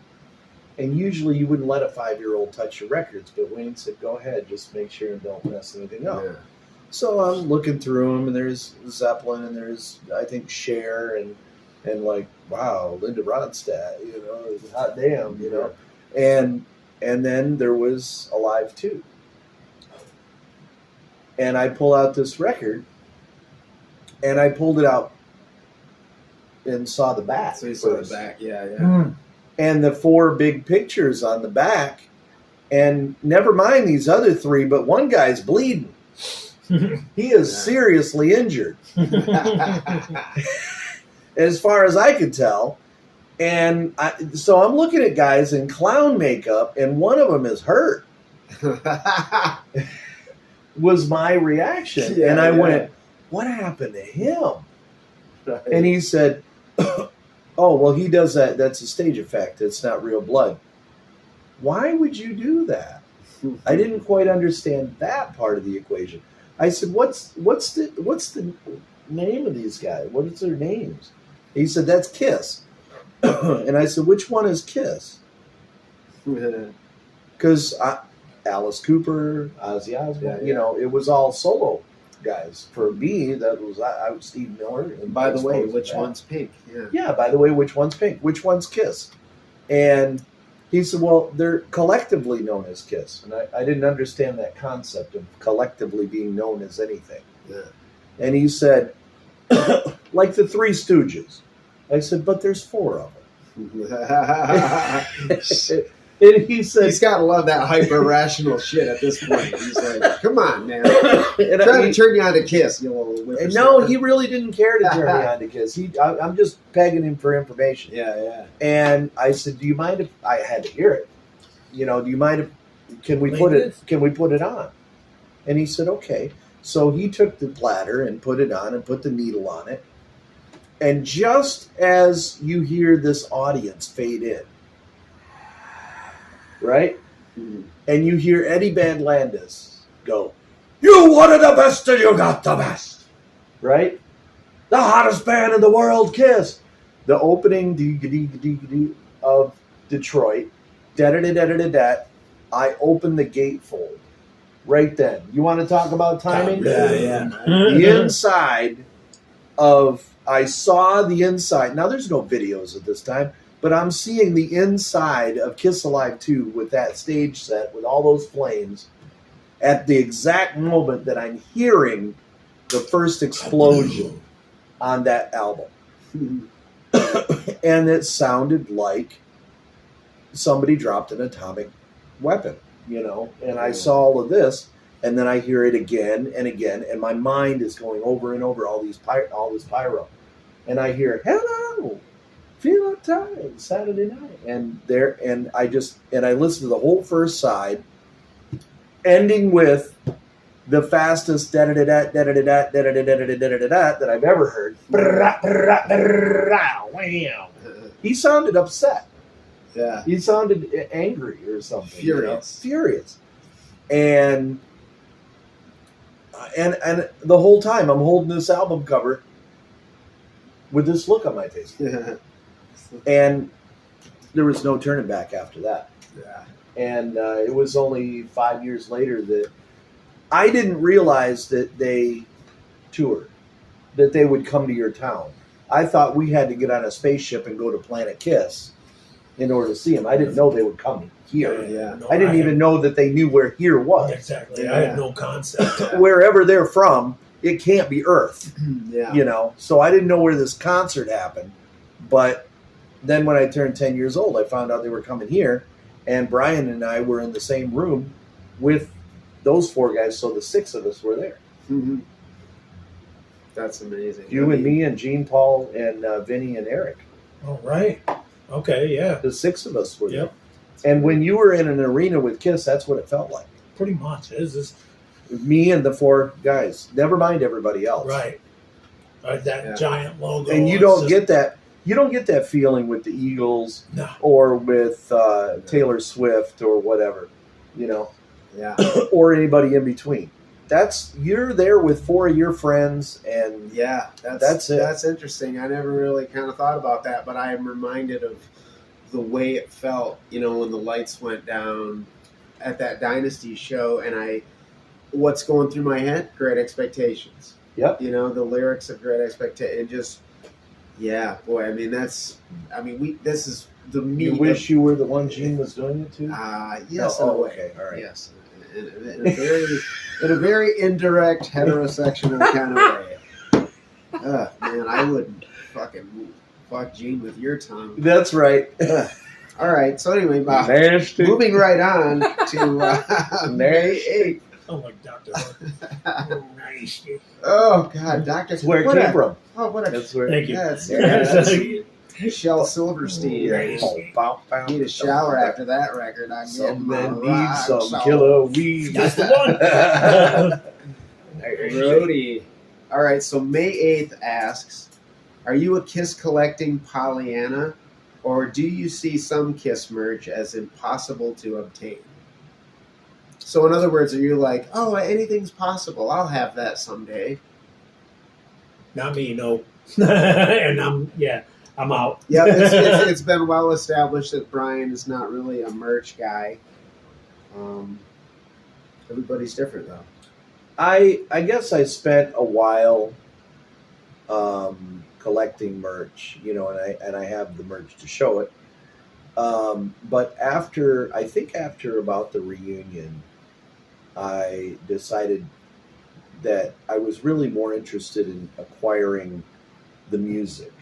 And usually you wouldn't let a 5-year-old touch your records. But Wayne said, go ahead, just make sure and don't mess anything up. Yeah. So I'm looking through them, and there's Zeppelin, and there's, I think, Cher, and like, wow, Linda Ronstadt, hot damn, And then there was Alive 2. And I pull out this record, and I pulled it out and saw the back. So you saw the back, yeah. Mm. And the 4 big pictures on the back. And never mind these other 3, but one guy's bleeding. He is seriously injured. As far as I could tell. And so I'm looking at guys in clown makeup, and one of them is hurt. Was my reaction. Yeah, and I went, what happened to him? Right. And he said, oh, well, he does that. That's a stage effect. It's not real blood. Why would you do that? I didn't quite understand that part of the equation. I said, what's the name of these guys? What is their names? He said, that's Kiss. And I said, which one is Kiss? Because Alice Cooper, Ozzy Osbourne, it was all solo guys. For me, that was I was Steve Miller. And By the way, which one's Pink? Yeah, by the way, which one's Pink? Which one's Kiss? And he said, well, they're collectively known as Kiss. And I didn't understand that concept of collectively being known as anything. Yeah. And he said, like the Three Stooges. I said, but there's 4 of them. And he said, he's got to love that hyper-rational shit at this point. He's like, come on, man. Trying to turn you on to Kiss, you little whippersnapper. No, he really didn't care to turn me on to Kiss. I'm just pegging him for information. Yeah. And I said, do you mind if I had to hear it? Do you mind if can we put it on? And he said, okay. So he took the platter and put it on and put the needle on it. And just as you hear this audience fade in, right? Mm-hmm. And you hear Eddie Van Landis go, you wanted the best and you got the best. Right? The hottest band in the world, Kiss. The opening of Detroit, da-da-da-da-da-da, I opened the gatefold right then. You want to talk about timing? Yeah. The inside I saw the inside. Now, there's no videos at this time, but I'm seeing the inside of Kiss Alive 2 with that stage set, with all those flames, at the exact moment that I'm hearing the first explosion on that album. And it sounded like somebody dropped an atomic weapon, and I saw all of this, and then I hear it again and again, and my mind is going over and over all this pyro. And I hear, hello, feel uptight, Saturday night. And I listen to the whole first side, ending with the fastest da-da-da-da, da-da-da-da, da-da-da-da-da-da-da-da that I've ever heard. He sounded upset. Yeah. He sounded angry or something. Furious. Furious. And the whole time I'm holding this album cover with this look on my face. Yeah. And there was no turning back after that. Yeah. And it was only 5 years later that I didn't realize that they toured, that they would come to your town. I thought we had to get on a spaceship and go to Planet Kiss in order to see them. I didn't know they were coming here. Yeah. No, I didn't even know that they knew where here was. Exactly. I had no concept. Wherever they're from, it can't be Earth. Yeah. You know, so I didn't know where this concert happened. But then when I turned 10 years old, I found out they were coming here, and Brian and I were in the same room with those 4 guys, so the 6 of us were there. Mm-hmm. That's amazing. You and me and Gene, Paul, and Vinnie and Eric. All right. Okay, yeah. The 6 of us were there. Yep. And when you were in an arena with Kiss, that's what it felt like. Pretty much. It's just, Me and the 4 guys. Never mind everybody else. right. That giant logo. And you don't get that. You don't get that feeling with the Eagles No. or with Taylor Swift or whatever, you know, Yeah. or anybody in between. You're there with 4 of your friends, and Yeah, That's it. That's interesting. I never really kind of thought about that, but I am reminded of the way it felt, when the lights went down at that Dynasty show, and what's going through my head? Great Expectations. Yep. The lyrics of Great Expectations, and just, yeah, boy. I mean, this is the meat. you wish you were the one Gene was doing it to. Yes, No, in a way. okay, all right. Yes, in a very indirect heterosexual kind of way. Man, I wouldn't fucking fuck Gene with your tongue. That's right. All right. So anyway, Bob, Nasty. moving right on to May 8th. Oh, like Dr. Who. Nice. Oh God, Doctor. That's where it came from. Oh, what a. That's where. Thank you. That's Shell Shel Silverstein. Nice. Need a shower after that record. I Some get men my need rock some salt. killer weed. That's the one. Brody. All right, so May 8th asks, are you a Kiss collecting Pollyanna, or do you see some Kiss merch as impossible to obtain? So in other words, are you like, oh, anything's possible, I'll have that someday? Not me, no. And I'm out. Yeah, it's been well established that Brian is not really a merch guy. Everybody's different, though. I guess I spent a while collecting merch, and I have the merch to show it. But after about the reunion, I decided that I was really more interested in acquiring the music,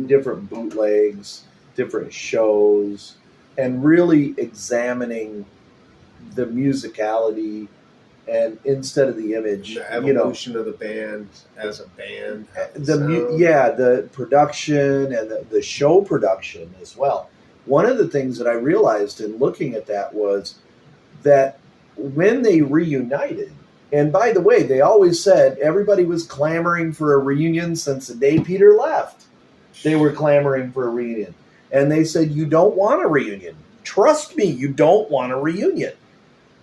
different bootlegs, different shows, and really examining the musicality. And instead of the image, the evolution of the band as a band, the production and the show production as well. One of the things that I realized in looking at that was that when they reunited, and by the way, they always said everybody was clamoring for a reunion since the day Peter left. They were clamoring for a reunion, and they said, "You don't want a reunion. Trust me, you don't want a reunion."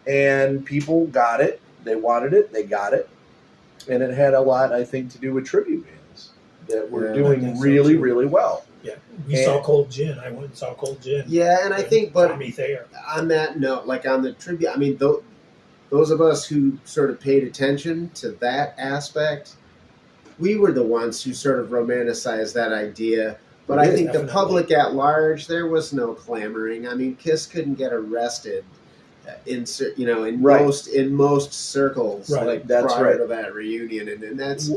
And people got it. They wanted it. They got it. And it had a lot, I think, to do with tribute bands that were doing really, really well. Yeah, we saw Cold Gin. I went and saw Cold Gin. Yeah, and I think, but Tommy Thayer. On that note, like on the tribute, I mean, those of us who sort of paid attention to that aspect, we were the ones who sort of romanticized that idea. But I think the public at large, there was no clamoring. I mean, Kiss couldn't get arrested in most circles, like prior to that reunion, and that's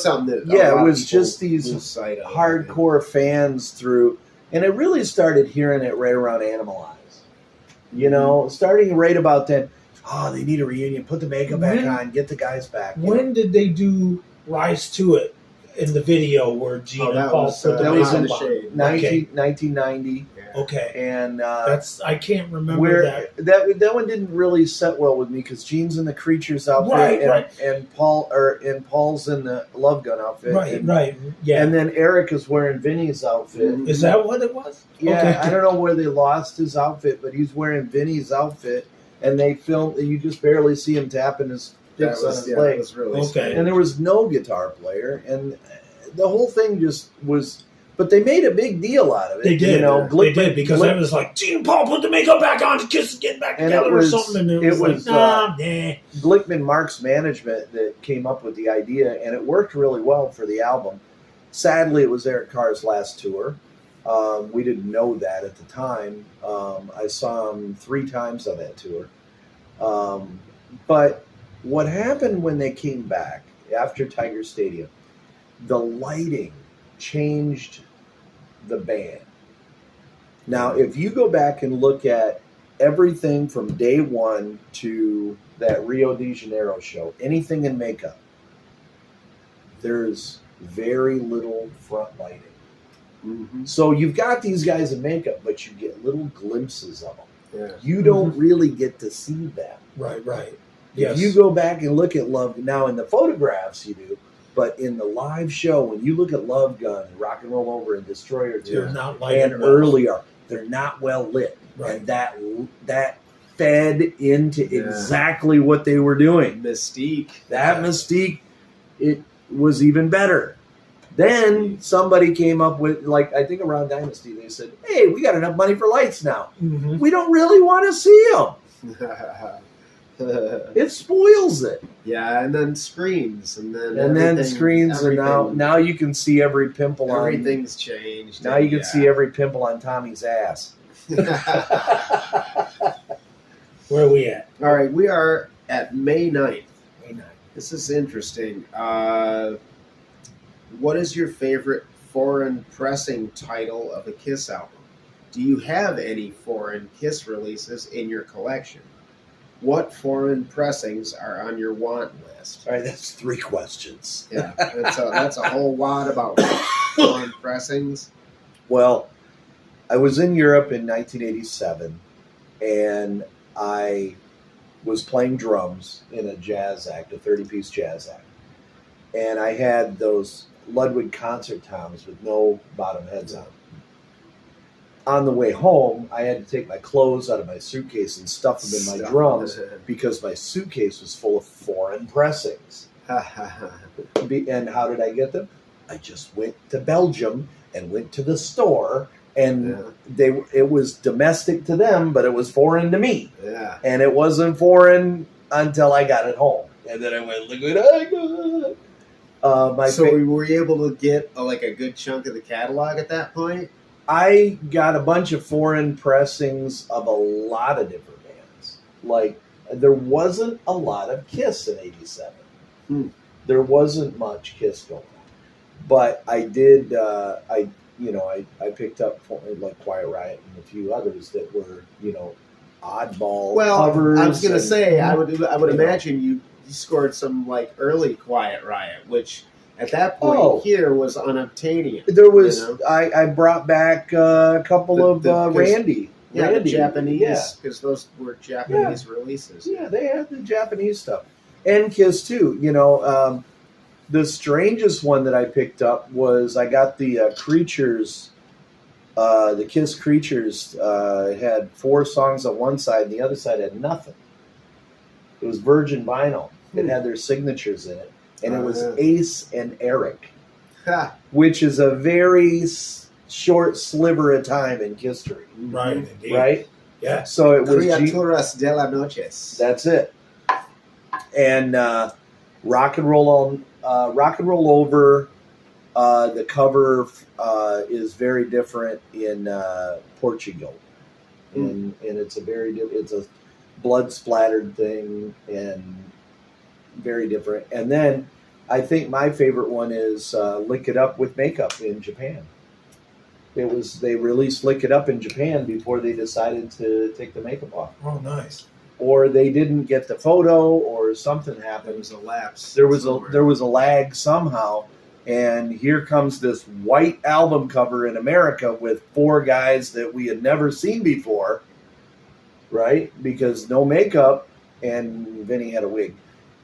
something that it was just these hardcore fans through, and I really started hearing it right around Animalize. Starting right about then. Oh, they need a reunion. Put the makeup back on. Get the guys back. When did they do Rise to It in the video where Gene and Paul put the makeup on? 1990. Okay, and I can't remember that one didn't really set well with me because Gene's in the Creatures outfit, and Paul's in the Love Gun outfit, yeah. And then Eric is wearing Vinnie's outfit. Is that what it was? Yeah, okay. I don't know where they lost his outfit, but he's wearing Vinnie's outfit, and they filmed. You just barely see him tapping his sticks on his legs. Really strange. And there was no guitar player, and the whole thing just was. But they made a big deal out of it. They did. They did because it was like, Gene and Paul put the makeup back on to Kiss getting back together or something. And it was like, nah. Glickman Mark's management that came up with the idea, and it worked really well for the album. Sadly, it was Eric Carr's last tour. We didn't know that at the time. I saw them 3 times on that tour. But what happened when they came back after Tiger Stadium, the lighting changed the band. Now, if you go back and look at everything from day one to that Rio de Janeiro show, anything in makeup, there's very little front lighting. Mm-hmm. So you've got these guys in makeup, but you get little glimpses of them. Yeah. You don't really get to see them. Right. If you go back and look at Love, now in the photographs you do, but in the live show, when you look at Love Gun and Rock and Roll Over and Destroyer 2 They're not lighted and well. earlier, they're not well lit. Right. And that fed into exactly what they were doing. Mystique. That Mystique, it was even better. Then somebody came up with, like, I think around Dynasty, they said, hey, we got enough money for lights now. Mm-hmm. We don't really want to see them. It spoils it. Yeah, and then screens, and then screens, and now you can see every pimple on. Everything's changed. Now you can see every pimple on Tommy's ass. Where are we at? All right, we are at May 9th. May 9th. This is interesting. What is your favorite foreign pressing title of a Kiss album? Do you have any foreign Kiss releases in your collection? What foreign pressings are on your want list? All right, that's 3 questions. Yeah, that's a whole lot about foreign pressings. Well, I was in Europe in 1987, and I was playing drums in a jazz act, a 30-piece jazz act. And I had those Ludwig concert toms with no bottom heads on. On the way home, I had to take my clothes out of my suitcase and stuff them in my drums because my suitcase was full of foreign pressings. And how did I get them? I just went to Belgium and went to the store, and it was domestic to them, but it was foreign to me. Yeah. And it wasn't foreign until I got it home. And then I went, look what I got. So were you able to get a good chunk of the catalog at that point? I got a bunch of foreign pressings of a lot of different bands. Like, there wasn't a lot of Kiss in 87. There wasn't much Kiss going on. But I did, I picked up like Quiet Riot and a few others that were, oddball covers. I was going to say, I would imagine you scored some early Quiet Riot, which at that point here was unobtainium. There was I brought back a couple of Randy. Yeah, Randy, the Japanese, because those were Japanese releases. Yeah, they had the Japanese stuff. And Kiss too. The strangest one that I picked up was I got the Creatures. The Kiss Creatures had 4 songs on one side, and the other side had nothing. It was virgin vinyl. It had their signatures in it. And it was Ace and Eric, which is a very short sliver of time in history. Right, indeed. Right? Yeah. So it was Criaturas de la Noches. That's it. And Rock and Roll Over, the cover is very different in Portugal. And it's it's a blood splattered thing and very different. And then I think my favorite one is Lick It Up with Makeup in Japan. They released Lick It Up in Japan before they decided to take the makeup off. Oh, nice. Or they didn't get the photo, or something happened. There was a lapse. There was a lag somehow, and here comes this white album cover in America with 4 guys that we had never seen before, right? Because no makeup, and Vinnie had a wig.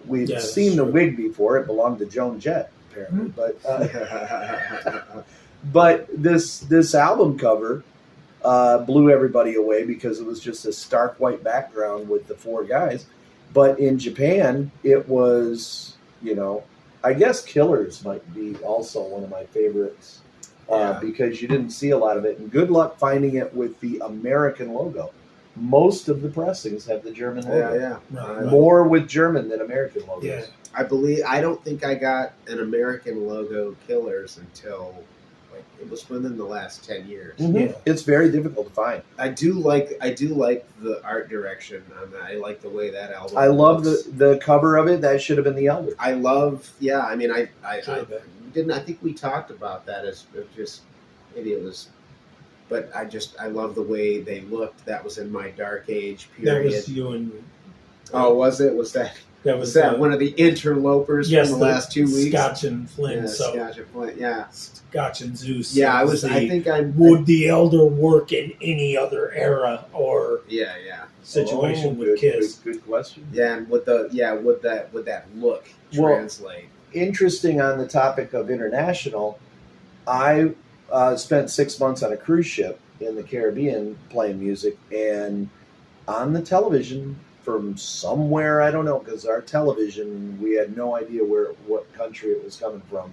We'd seen the wig before. It belonged to Joan Jett, apparently. But this album cover blew everybody away because it was just a stark white background with the 4 guys. But in Japan, it was, I guess Killers might be also one of my favorites because you didn't see a lot of it. And good luck finding it with the American logo. Most of the pressings have the German logo. Right. More with German than American logos. Yeah. I don't think I got an American logo Killers until Like it was within the last 10 years. Mm-hmm. Yeah. It's very difficult to find. I do like the art direction on that. I like the way that album. I love looks. the cover of it. That should have been the Elder. I love. Yeah, I mean, I Sure. I think we talked about that as just maybe it was. But I love the way they looked. That was in my dark age period. That was you and. Oh, was it? Was that? That Was that one of the interlopers yes, from the last 2 weeks? Scotch and Flynn. Yeah, so Scotch and Flynn. Yeah, Scotch and Zeus. yeah. I was. think I Would the Elder work in any other era or Yeah. situation with good, Kiss? Good question. Yeah, and would that look Well, translate? Interesting on the topic of international, I spent 6 months on a cruise ship in the Caribbean playing music, and on the television from somewhere, I don't know, because our television, we had no idea what country it was coming from,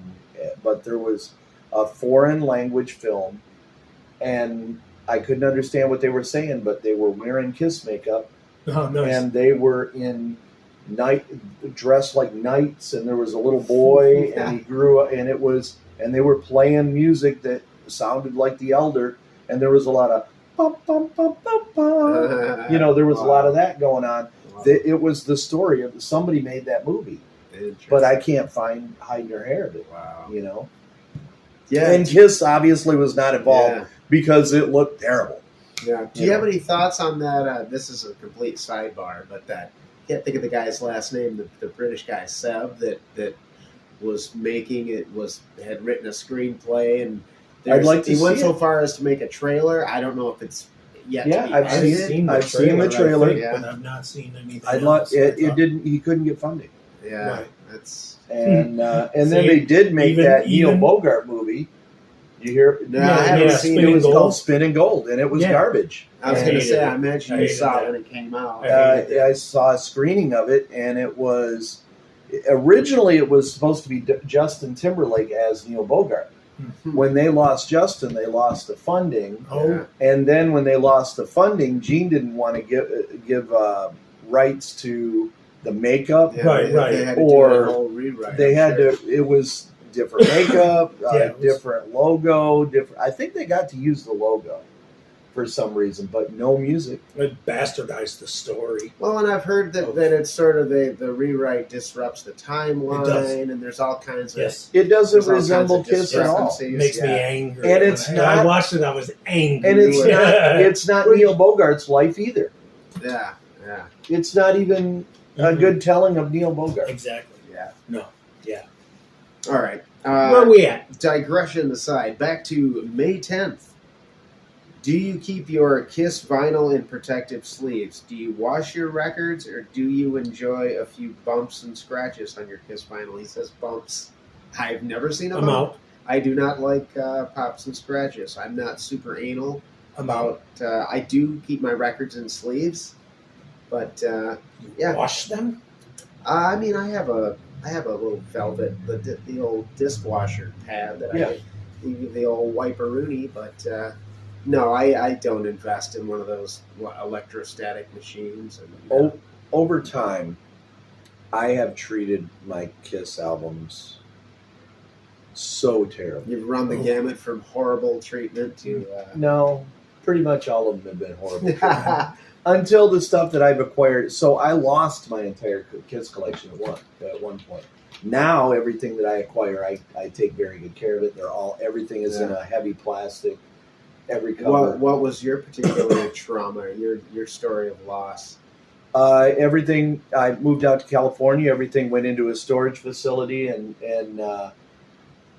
but there was a foreign language film, and I couldn't understand what they were saying, but they were wearing Kiss makeup, Oh, nice. and they were in dressed like knights, and there was a little boy, and he grew up, and they were playing music that sounded like the Elder, and there was a lot of bum, bum, bum, bum, bum. There was a lot of that going on. Wow. It was the story of somebody made that movie, but I can't find hide nor hair of it. Wow. Yeah, and Kiss obviously was not involved Yeah. because it looked terrible. Yeah. Do you have any thoughts on that? This is a complete sidebar, but that can't think of the guy's last name. The British guy Seb that was making it had written a screenplay, and I'd like to he went see so it. far as to make a trailer. I don't know if it's yet. Yeah, to be I've edited. seen it. the I've seen the trailer. I think, Yeah. but I've not seen anything. I love else. it. I thought- He couldn't get funding, Yeah, Right. that's. and then See, they did make that Neil even- Bogart movie. You hear? No, I haven't seen It Spinning was Gold. called Spinning Gold, and it was Yeah. garbage. I was I going to hated say, it. I imagine I you hated saw it that. when it came out. I hated it. I saw a screening of it, and it was originally it was supposed to be Justin Timberlake as Neil Bogart. Hmm. When they lost Justin, they lost the funding, Oh, and then when they lost the funding, Gene didn't want to give rights to the makeup. Yeah, Right, They had to Or do a whole rewrite. They I'm had sure. to. It was different makeup, Yeah, it was- different logo, different. I think they got to use the logo for some reason, but no music. it bastardized the story. Well, and I've heard that it's sort of the rewrite disrupts the timeline, It does. and there's all kinds of Yes, It doesn't there's all kinds resemble of Kiss at all, discrepancies. it makes Yeah. me angry. And When it's I not- watched it. I was angry. and it's Yeah. not. It's not Neil Bogart's life either. Yeah. It's not even a Mhm. good telling of Neil Bogart. Exactly. Yeah. No. Yeah. All right. Where are we at? Digression aside, back to May 10th. Do you keep your Kiss vinyl in protective sleeves? Do you wash your records, or do you enjoy a few bumps and scratches on your Kiss vinyl? He says bumps. I've never seen a I'm bump. out. I do not like pops and scratches. I'm not super anal I'm out. about. I do keep my records in sleeves, but yeah. Wash them. I mean, I have a little velvet, the old dishwasher pad that Yeah. the old wiper-rooney, but no, I don't invest in one of those electrostatic machines. And, Over time, I have treated my Kiss albums so terrible. you've run the gamut from horrible treatment to. No, pretty much all of them have been horrible. Until the stuff that I've acquired. So I lost my entire Kiss collection at one point. Now everything that I acquire, I take very good care of it. Everything is in a heavy plastic. Every cover. What was your particular trauma? Your story of loss? Everything. I moved out to California. Everything went into a storage facility, and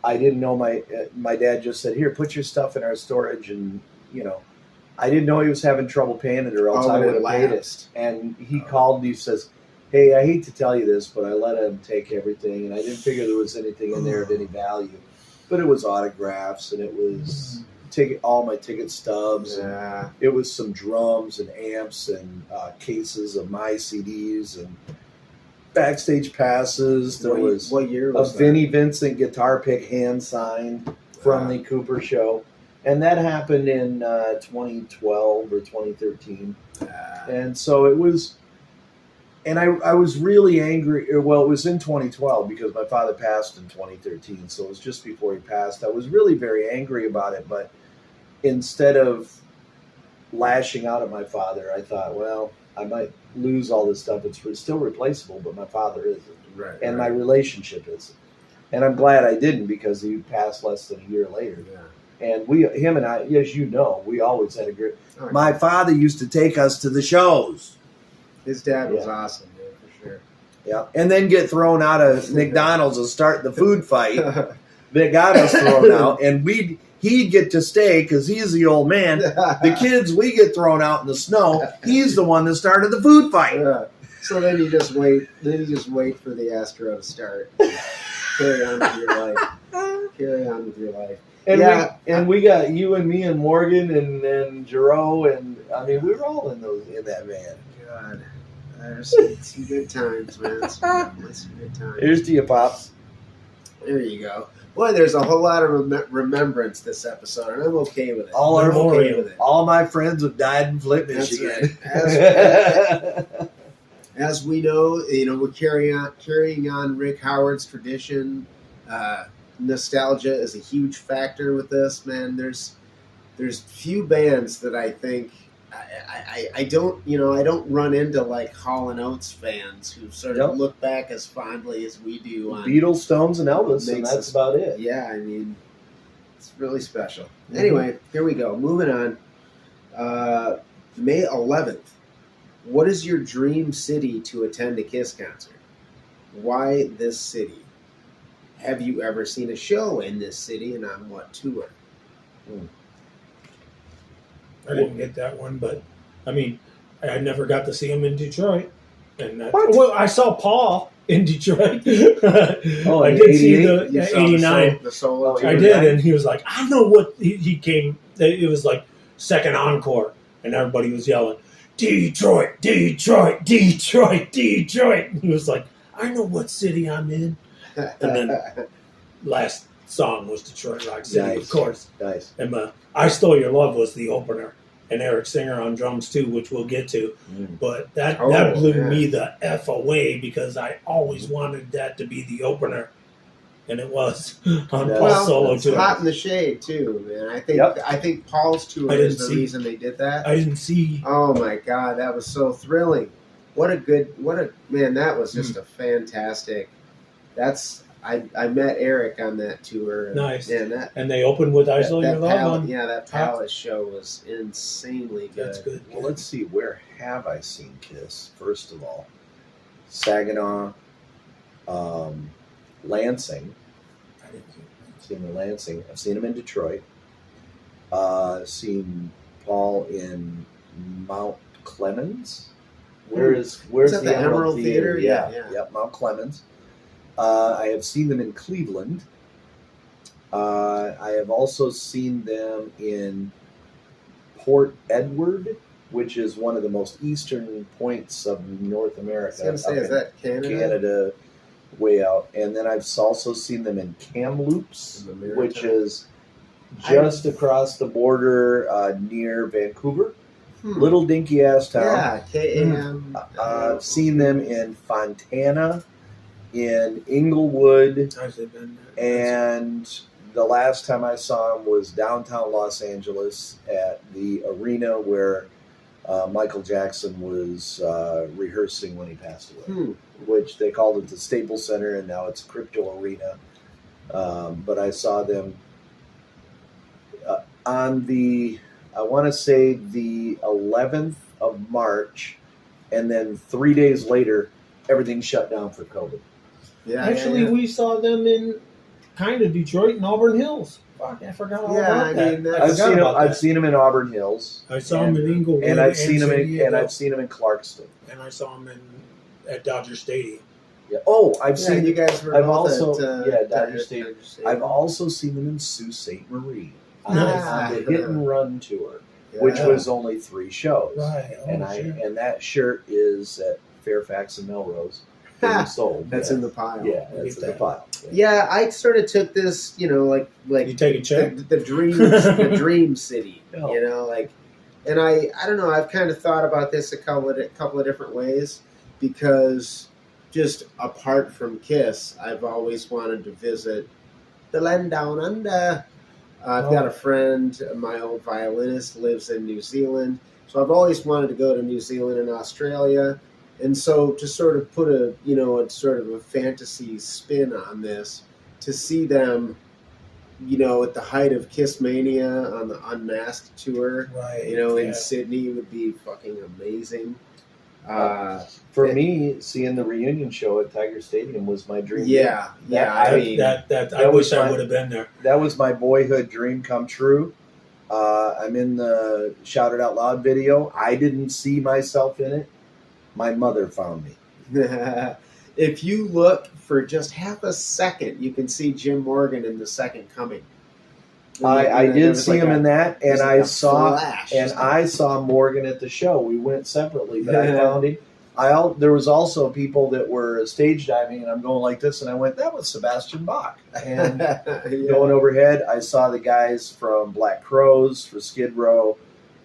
I didn't know my dad just said, "Here, put your stuff in our storage," and I didn't know he was having trouble paying it, or else I would have paid it. And he called and he says, "Hey, I hate to tell you this, but I let him take everything, and I didn't figure there was anything in there of any value. But it was autographs, and it was all my ticket stubs, and it was some drums and amps and cases of my CDs and backstage passes. There was what year a was Vinnie Vincent guitar pick hand signed from the Cooper show." And that happened in 2012 or 2013. And so it was And I was really angry. Well, it was in 2012 because my father passed in 2013, so it was just before he passed. I was really very angry about it, but instead of lashing out at my father, I thought, well, I might lose all this stuff. It's still replaceable, but my father isn't. Right. And my relationship isn't. And I'm glad I didn't because he passed less than a year later. Yeah. And him and I, as you know, we always had a great. Oh, yeah. My father used to take us to the shows. His dad was awesome, man, for sure. Yeah, and then get thrown out of McDonald's and start the food fight that got us thrown out, and he'd get to stay because he's the old man. The kids, we get thrown out in the snow. He's the one that started the food fight. Yeah. So then you just wait. Then you just wait for the Astro to start. Carry on with your life. Carry on with your life. And we got you and me and Morgan and Jerome, and I mean we were all in that van. God, there's some good times, man. Some good times. Here's to you, Pops. There you go. Boy, there's a whole lot of remembrance this episode, and I'm okay with it. All my friends have died in Flint, Michigan. Right. As we know, we're carrying on Rick Howard's tradition. Nostalgia is a huge factor with this, man. There's few bands that I think I don't run into like Hall & Oates fans who sort of look back as fondly as we do on Beatles, Stones, and Elvis, and that's about it. Yeah, I mean, it's really special. Mm-hmm. Anyway, here we go. Moving on. May 11th. What is your dream city to attend a Kiss concert? Why this city? Have you ever seen a show in this city, and on what tour? I didn't get that one, but I mean, I never got to see him in Detroit. And What? I saw Paul in Detroit. Oh, I did see the You saw 89. the solo tour? I did, and he was like, I know what he came. It was like second encore, and everybody was yelling, Detroit, Detroit, Detroit, Detroit. And he was like, I know what city I'm in. And then last song was Detroit Rock City, of course. Nice. And I Stole Your Love was the opener, and Eric Singer on drums too, which we'll get to. But that blew me the F away because I always wanted that to be the opener, and it was on Paul's solo tour. Hot in the Shade too, man. I think Paul's tour is the reason they did that. I didn't see. Oh my God, that was so thrilling! That was just a fantastic. I met Eric on that tour. Nice. And they opened with I Stole Your Love. That Palace show was insanely good. That's good. Well, let's see. Where have I seen Kiss? First of all, Saginaw, Lansing. I didn't I've seen the Lansing. I've seen him in Detroit. Seen Paul in Mount Clemens. Where's the Emerald Theater? Yeah, Mount Clemens. I have seen them in Cleveland. I have also seen them in Port Edward, which is one of the most eastern points of North America. I was going to say, is that Canada? Canada, way out. And then I've also seen them in Kamloops, which is just across the border near Vancouver. Little dinky ass town. Yeah, KAM. I've seen them in Fontana, in Inglewood, and the last time I saw him was downtown Los Angeles at the arena where Michael Jackson was rehearsing when he passed away, which they called it the Staples Center, and now it's Crypto Arena. But I saw them on I want to say the 11th of March, and then 3 days later, everything shut down for COVID. Yeah, Actually, we saw them in kind of Detroit and Auburn Hills. Fuck, I forgot all about that. I've seen them in Auburn Hills. I saw them in Inglewood, and I've seen them in Clarkston, and I saw them at Dodger Stadium. Yeah. Oh, I've seen you guys were Dodger Stadium. I've also seen them in Sault Ste. Marie on the Hit and Run tour, which was only 3 shows. Right. And that shirt is at Fairfax and Melrose. Sold. That's in the pile. Yeah, that's in the pile. Yeah, I sort of took this, like you take a check. The dream city, and I don't know. I've kind of thought about this a couple of different ways. because just apart from Kiss, I've always wanted to visit the land down under. I've got a friend, my old violinist, lives in New Zealand. So I've always wanted to go to New Zealand and Australia. And so to sort of put a sort of a fantasy spin on this, to see them, at the height of Kiss Mania on the Unmasked tour, Right. in Sydney would be fucking amazing. For me, seeing the reunion show at Tiger Stadium was my dream. Yeah, I wish I would have been there. That was my boyhood dream come true. I'm in the Shout It Out Loud video. I didn't see myself in it. My mother found me. If you look for just half a second, you can see Jim Morgan in The Second Coming. I did see him in that, and I saw flash. Morgan at the show. We went separately, but I found him. There was also people that were stage diving, and I'm going like this, and I went, that was Sebastian Bach. And going overhead, I saw the guys from Black Crowes, for Skid Row,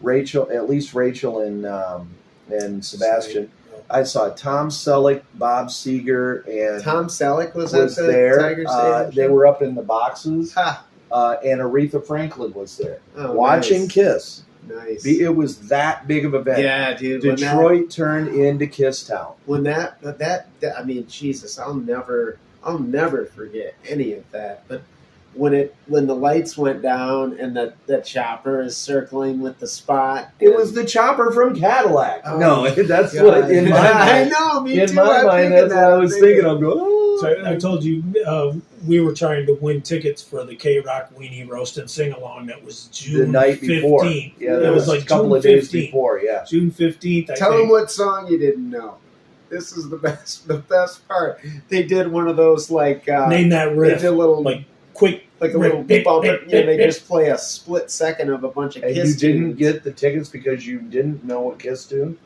Rachel and Sebastian. I saw Tom Selleck, Bob Seger, and Tom Selleck was there. Tiger Stadium they show? were up in the boxes. Ha. And Aretha Franklin was there, watching watching Kiss. Nice. It was that big of an event. Yeah, dude. Detroit turned into Kiss Town. When that, I mean, Jesus, I'll never forget any of that. But when the lights went down and the chopper is circling with the spot, It was the chopper from Cadillac. Oh, no, that's God. what in my mind. I know, me in too. my mind, that's what I was thinking. I'm going. Oh. So I told you we were trying to win tickets for the K-Rock Weenie Roast and Sing Along. That was June The night 15th. before. Yeah, it was like a couple June of days 15th. before. Yeah. June 15th. Tell them what song you didn't know. This is the best part. They did one of those like name that they riff. did a little Like quick. like a little bumper. They just play a split second of a bunch of And Kiss you didn't tunes. get the tickets because you didn't know what Kiss tune?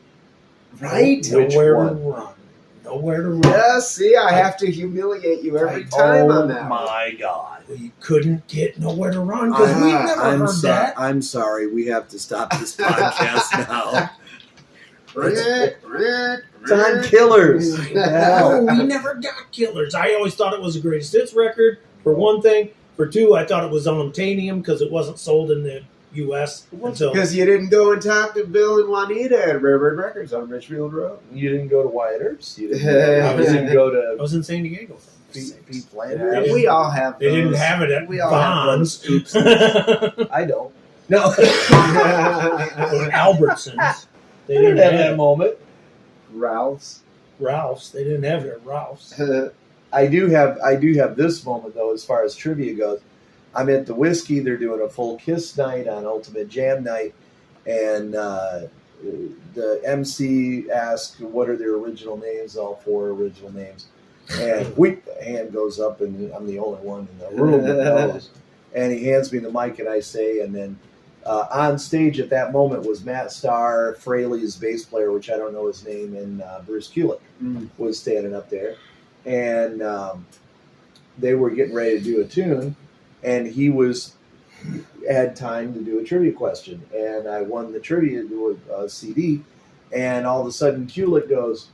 right. Which Nowhere one? to run. Nowhere to run. Yeah, see, I have to humiliate you every time on that. my God. We couldn't get Nowhere to run because we never heard that. I'm sorry. We have to stop this podcast now. Rick. It's on Killers. No, we never got Killers. I always thought it was a greatest hits record, for one thing. For two, I thought it was Unobtainium because it wasn't sold in the U.S. until... Because you didn't go and talk to Bill and Juanita at Railroad Records on Richfield Road. You didn't go to Wyatt Earp's. You didn't go I to was in San Diego. Pete Flanders. Yeah, we all have They those. didn't have it at We all have Vaughn's. those. I don't. No. Or Albertsons. They I didn't didn't have have that it. moment. Ralph's. Ralph's. They didn't have it at Ralph's. I do have this moment though, as far as trivia goes. I'm at the Whiskey. They're doing a full Kiss night on Ultimate Jam night, and the MC asked what are their original names. All four original names, and the hand goes up, and I'm the only one in the room that knows. And he hands me the mic, and I say, and then on stage at that moment was Matt Starr, Fraley's bass player, which I don't know his name, and Bruce Kulick was standing up there, and they were getting ready to do a tune. And he had time to do a trivia question. And I won the trivia CD. And all of a sudden, Kulick goes,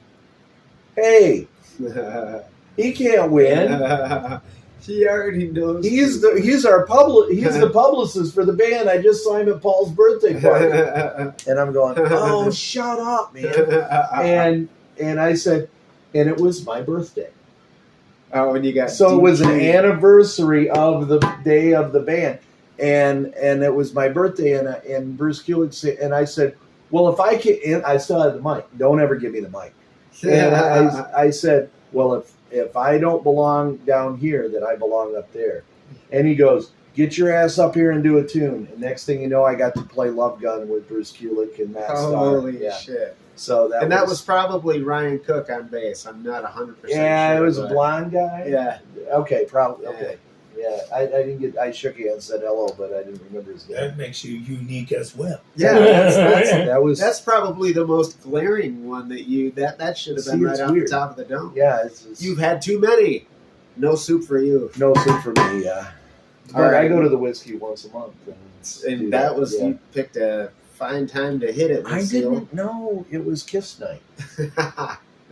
"Hey, he can't win. He already knows. He's the publicist for the band. I just saw him at Paul's birthday party." And I'm going, "Oh, shut up, man." And I said, and it was my birthday. Oh, and you got so it was an anniversary of the day of the band, and it was my birthday, and Bruce Kulick said, and I said, "Well, if I can," and I still had the mic. Don't ever give me the mic. And I said, "Well, if I don't belong down here, then I belong up there." And he goes, "Get your ass up here and do a tune." And next thing you know, I got to play Love Gun with Bruce Kulick and Matt Starr. Holy shit! So that was probably Ryan Cook on bass. I'm not 100% sure. Yeah, it was a blonde guy. Yeah. Okay, probably. Yeah. Okay. Yeah, I didn't get. I shook hands, said hello, but I didn't remember his name. That makes you unique as well. Yeah, that's probably the most glaring one that should have been right off the top of the dome. Yeah, you've had too many. No soup for you. No soup for me. Yeah. But I go to the Whiskey once a month, and that was you picked a fine time to hit it. I didn't know it was Kiss night.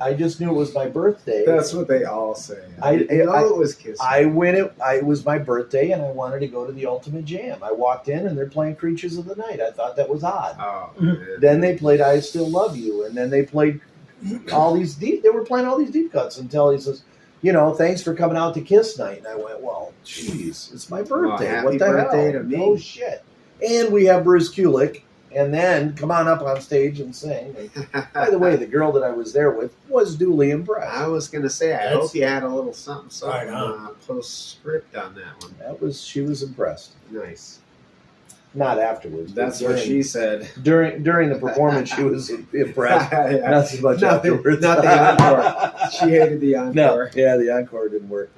I just knew it was my birthday. That's what they all say. I it was kissing. It was my birthday, and I wanted to go to the Ultimate Jam. I walked in, and they're playing Creatures of the Night. I thought that was odd. Oh, man. Then they played I Still Love You, and then they played all these deep. They were playing all these deep cuts until he says, thanks for coming out to Kiss Night. And I went, well, jeez, it's my birthday. Well, what happy the birthday hell? to me. No shit. And we have Bruce Kulick, and then come on up on stage and sing. And by the way, the girl that I was there with was duly impressed. I was gonna say, I hope you had a little something Right on. postscript on that one. She was impressed. Nice. Not afterwards. but That's what she said. During the performance, she was impressed. Yeah. Not so much afterwards. Not the encore. She hated the encore. No, yeah, the encore didn't work.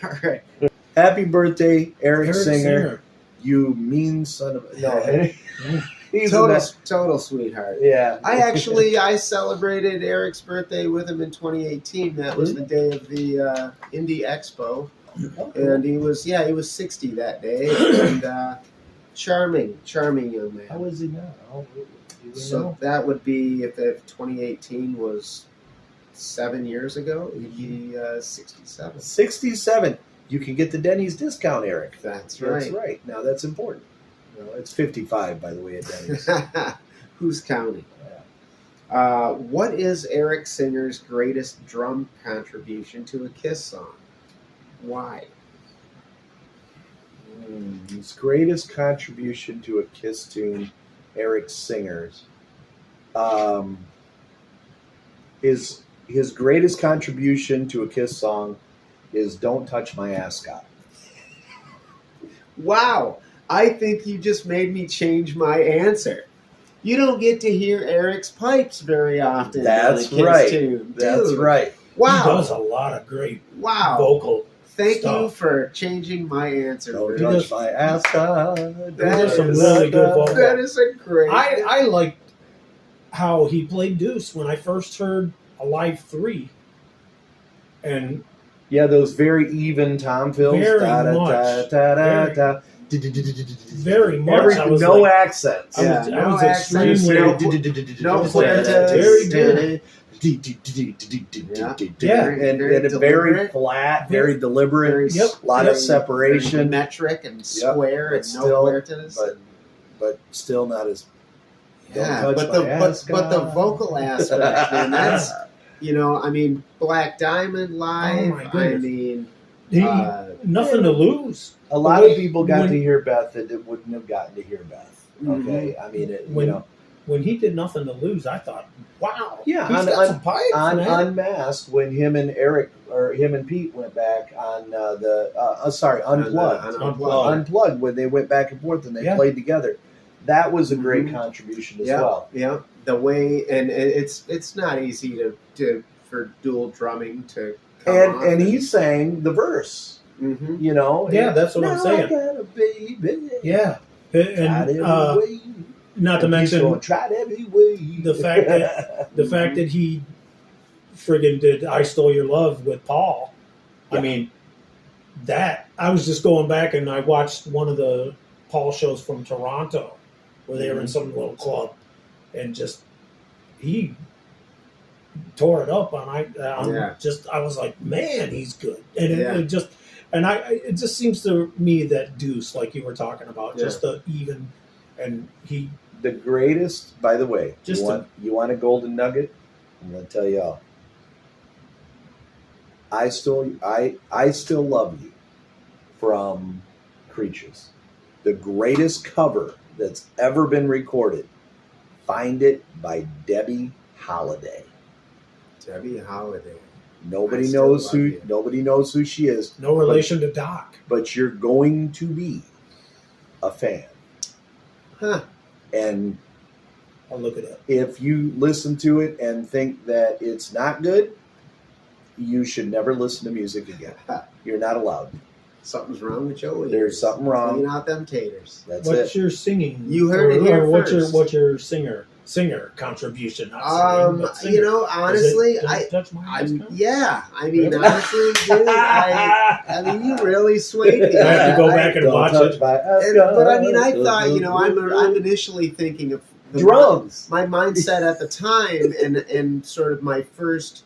All right. Happy birthday, Eric Singer. Singer. You mean son of a... No. He's Total sweetheart. Yeah. I celebrated Eric's birthday with him in 2018. That was the day of the Indie Expo. And he was 60 that day. And charming young man. How is he now? So that would be, if 2018 was 7 years ago, he'd be 67. 67. You can get the Denny's discount, Eric. That's right. That's right. Now, that's important. It's 55, by the way, at Denny's. Who's counting? What is Eric Singer's greatest drum contribution to a Kiss song? Why? His greatest contribution to a Kiss tune, Eric Singer's. His greatest contribution to a Kiss song is Don't Touch My Ascot. Wow. I think you just made me change my answer. You don't get to hear Eric's pipes very often. That's in a Kiss right. tune. That's Dude. right. Wow. He does a lot of great Wow. vocal. Thank stuff. you for changing my answer. Don't Vinnie. touch my ascot. There's some really good vocals. That is a great. I liked how he played Deuce when I first heard Alive 3. And Yeah, those very even tom fills. Very much. Very much. I was no like- accents. I was, I was extremely no quintet. quintet. Very good. Yeah. And very deliberate. flat, very deliberate. Yep. A lot of separation, very metric and square, But and still- no quintas. but still not as. Yeah, Don't touch but the my but the ascot. vocal aspect, man, that's I mean, Black Diamond live. Oh, my goodness. I mean, He, nothing to lose. A lot of people got When- to hear Beth that wouldn't have gotten to hear Beth. Okay, I mean, When he did Nothing to Lose, I thought, wow, Yeah, he's got some pipes, on man. Unmasked, when him and Pete went back on Unplugged. Unplugged, when they went back and forth and they played together. That was a great contribution as well. Yeah, the way, and it's not easy for dual drumming to come off. And he sang the verse. Mm-hmm. Yeah, that's what I'm Now saying. I got a baby. Yeah, Tried and every way. not to And he's mention going, tried every way. the fact that he friggin' did "I Stole Your Love" with Paul. I mean, that I was just going back and I watched one of the Paul shows from Toronto where they were in some little club and just he tore it up I was like, man, he's good. And it just seems to me that Deuce, like you were talking about, just the even, and he the greatest, by the way, Just you want a golden nugget? I'm going to tell you all. I still love you from Creatures. The greatest cover that's ever been recorded. Find it by Debbie Holiday. Debbie Holiday. Nobody I Still knows Love who You. nobody knows who she is, no relation to Doc. but you're going to be a fan. Huh. And I'll look it up. if you listen to it and think that it's not good, you should never listen to music again. You're not allowed. Something's wrong with Joey. There's something wrong. Clean out them taters. That's What's it. your singing? You heard it here what's first. your singer contribution? Not singing, but singer. Honestly, Is it Don't Touch My I Ascot? mean, honestly, dude, I mean, you really swayed me. I have to go back and Don't watch touch it. my Ascot. But I mean, I thought, I'm initially thinking of Drums. My mindset at the time and sort of my first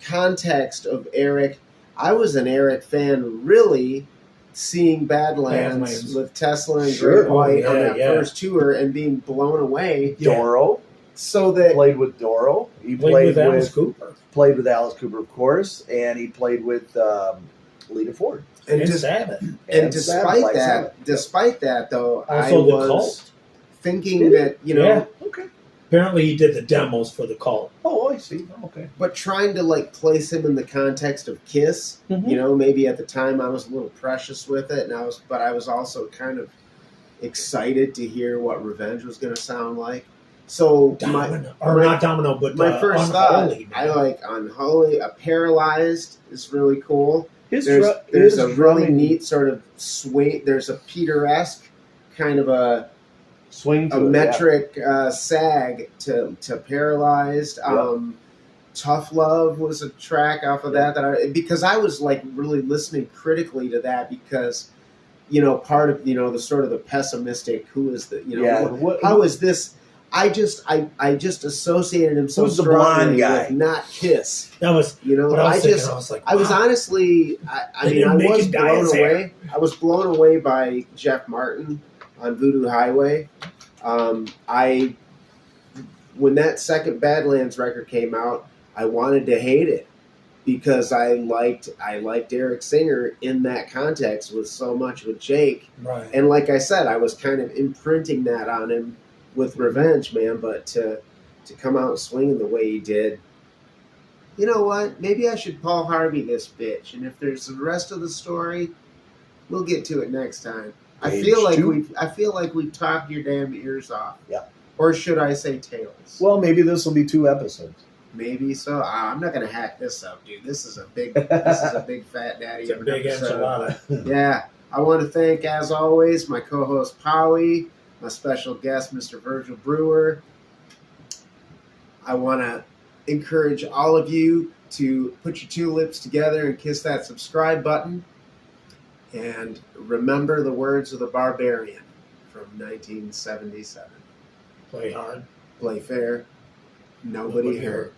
context of Eric, I was an Eric fan really seeing Badlands with Tesla and Sure. Great White on that yeah. first tour and being blown away. Yeah. Doro. So that Played with Doro. He Played with Alice Cooper. Played with Alice Cooper, of course, and he played with Lita Ford. And just- Sabbath. and Black Sabbath. despite that though, I Also the was Cult. thinking that, you know, Yeah. Okay. Apparently he did the demos for the Cult. Oh, I see. Okay. but trying to like place him in the context of Kiss, you know, maybe at the time I was a little precious with it, and I was also kind of excited to hear what Revenge was going to sound like. So Not Domino, but my first thought, Unholy, I man. like Unholy. Paralyzed is really cool. His There's a really drumming neat sort of swing. There's a Peter-esque kind of a swing to it, metric sag to Paralyzed. Tough Love was a track off of that because I was like really listening critically to that because, you know, part of, you know, the sort of the pessimistic, who is the, you know, how is this? I just associated him so Who's the blonde strongly guy? with not Kiss. That was, You know, what I was thinking. just I was like, I was wow. honestly, I They mean, I didn't make was him dye his blown hair. away. I was blown away by Jeff Martin on Voodoo Highway. When that second Badlands record came out, I wanted to hate it because I liked Eric Singer in that context with so much with Jake. Right. And like I said, I was kind of imprinting that on him with Revenge, man. But to come out swinging the way he did, you know what? Maybe I should Paul Harvey this bitch. And if there's the rest of the story, we'll get to it next time. I feel like we've talked your damn ears off. Yeah. Or should I say tails? Well, maybe this will be 2 episodes. Maybe so. I'm not gonna hack this up, dude. This is a big fat daddy. It's a of an big episode. enchilada. Yeah. I want to thank, as always, my co-host Powie, my special guest, Mr. Virgil Brewer. I want to encourage all of you to put your 2 lips together and kiss that subscribe button. And remember the words of the Barbarian from 1977. Play hard. Play fair. Nobody hurt.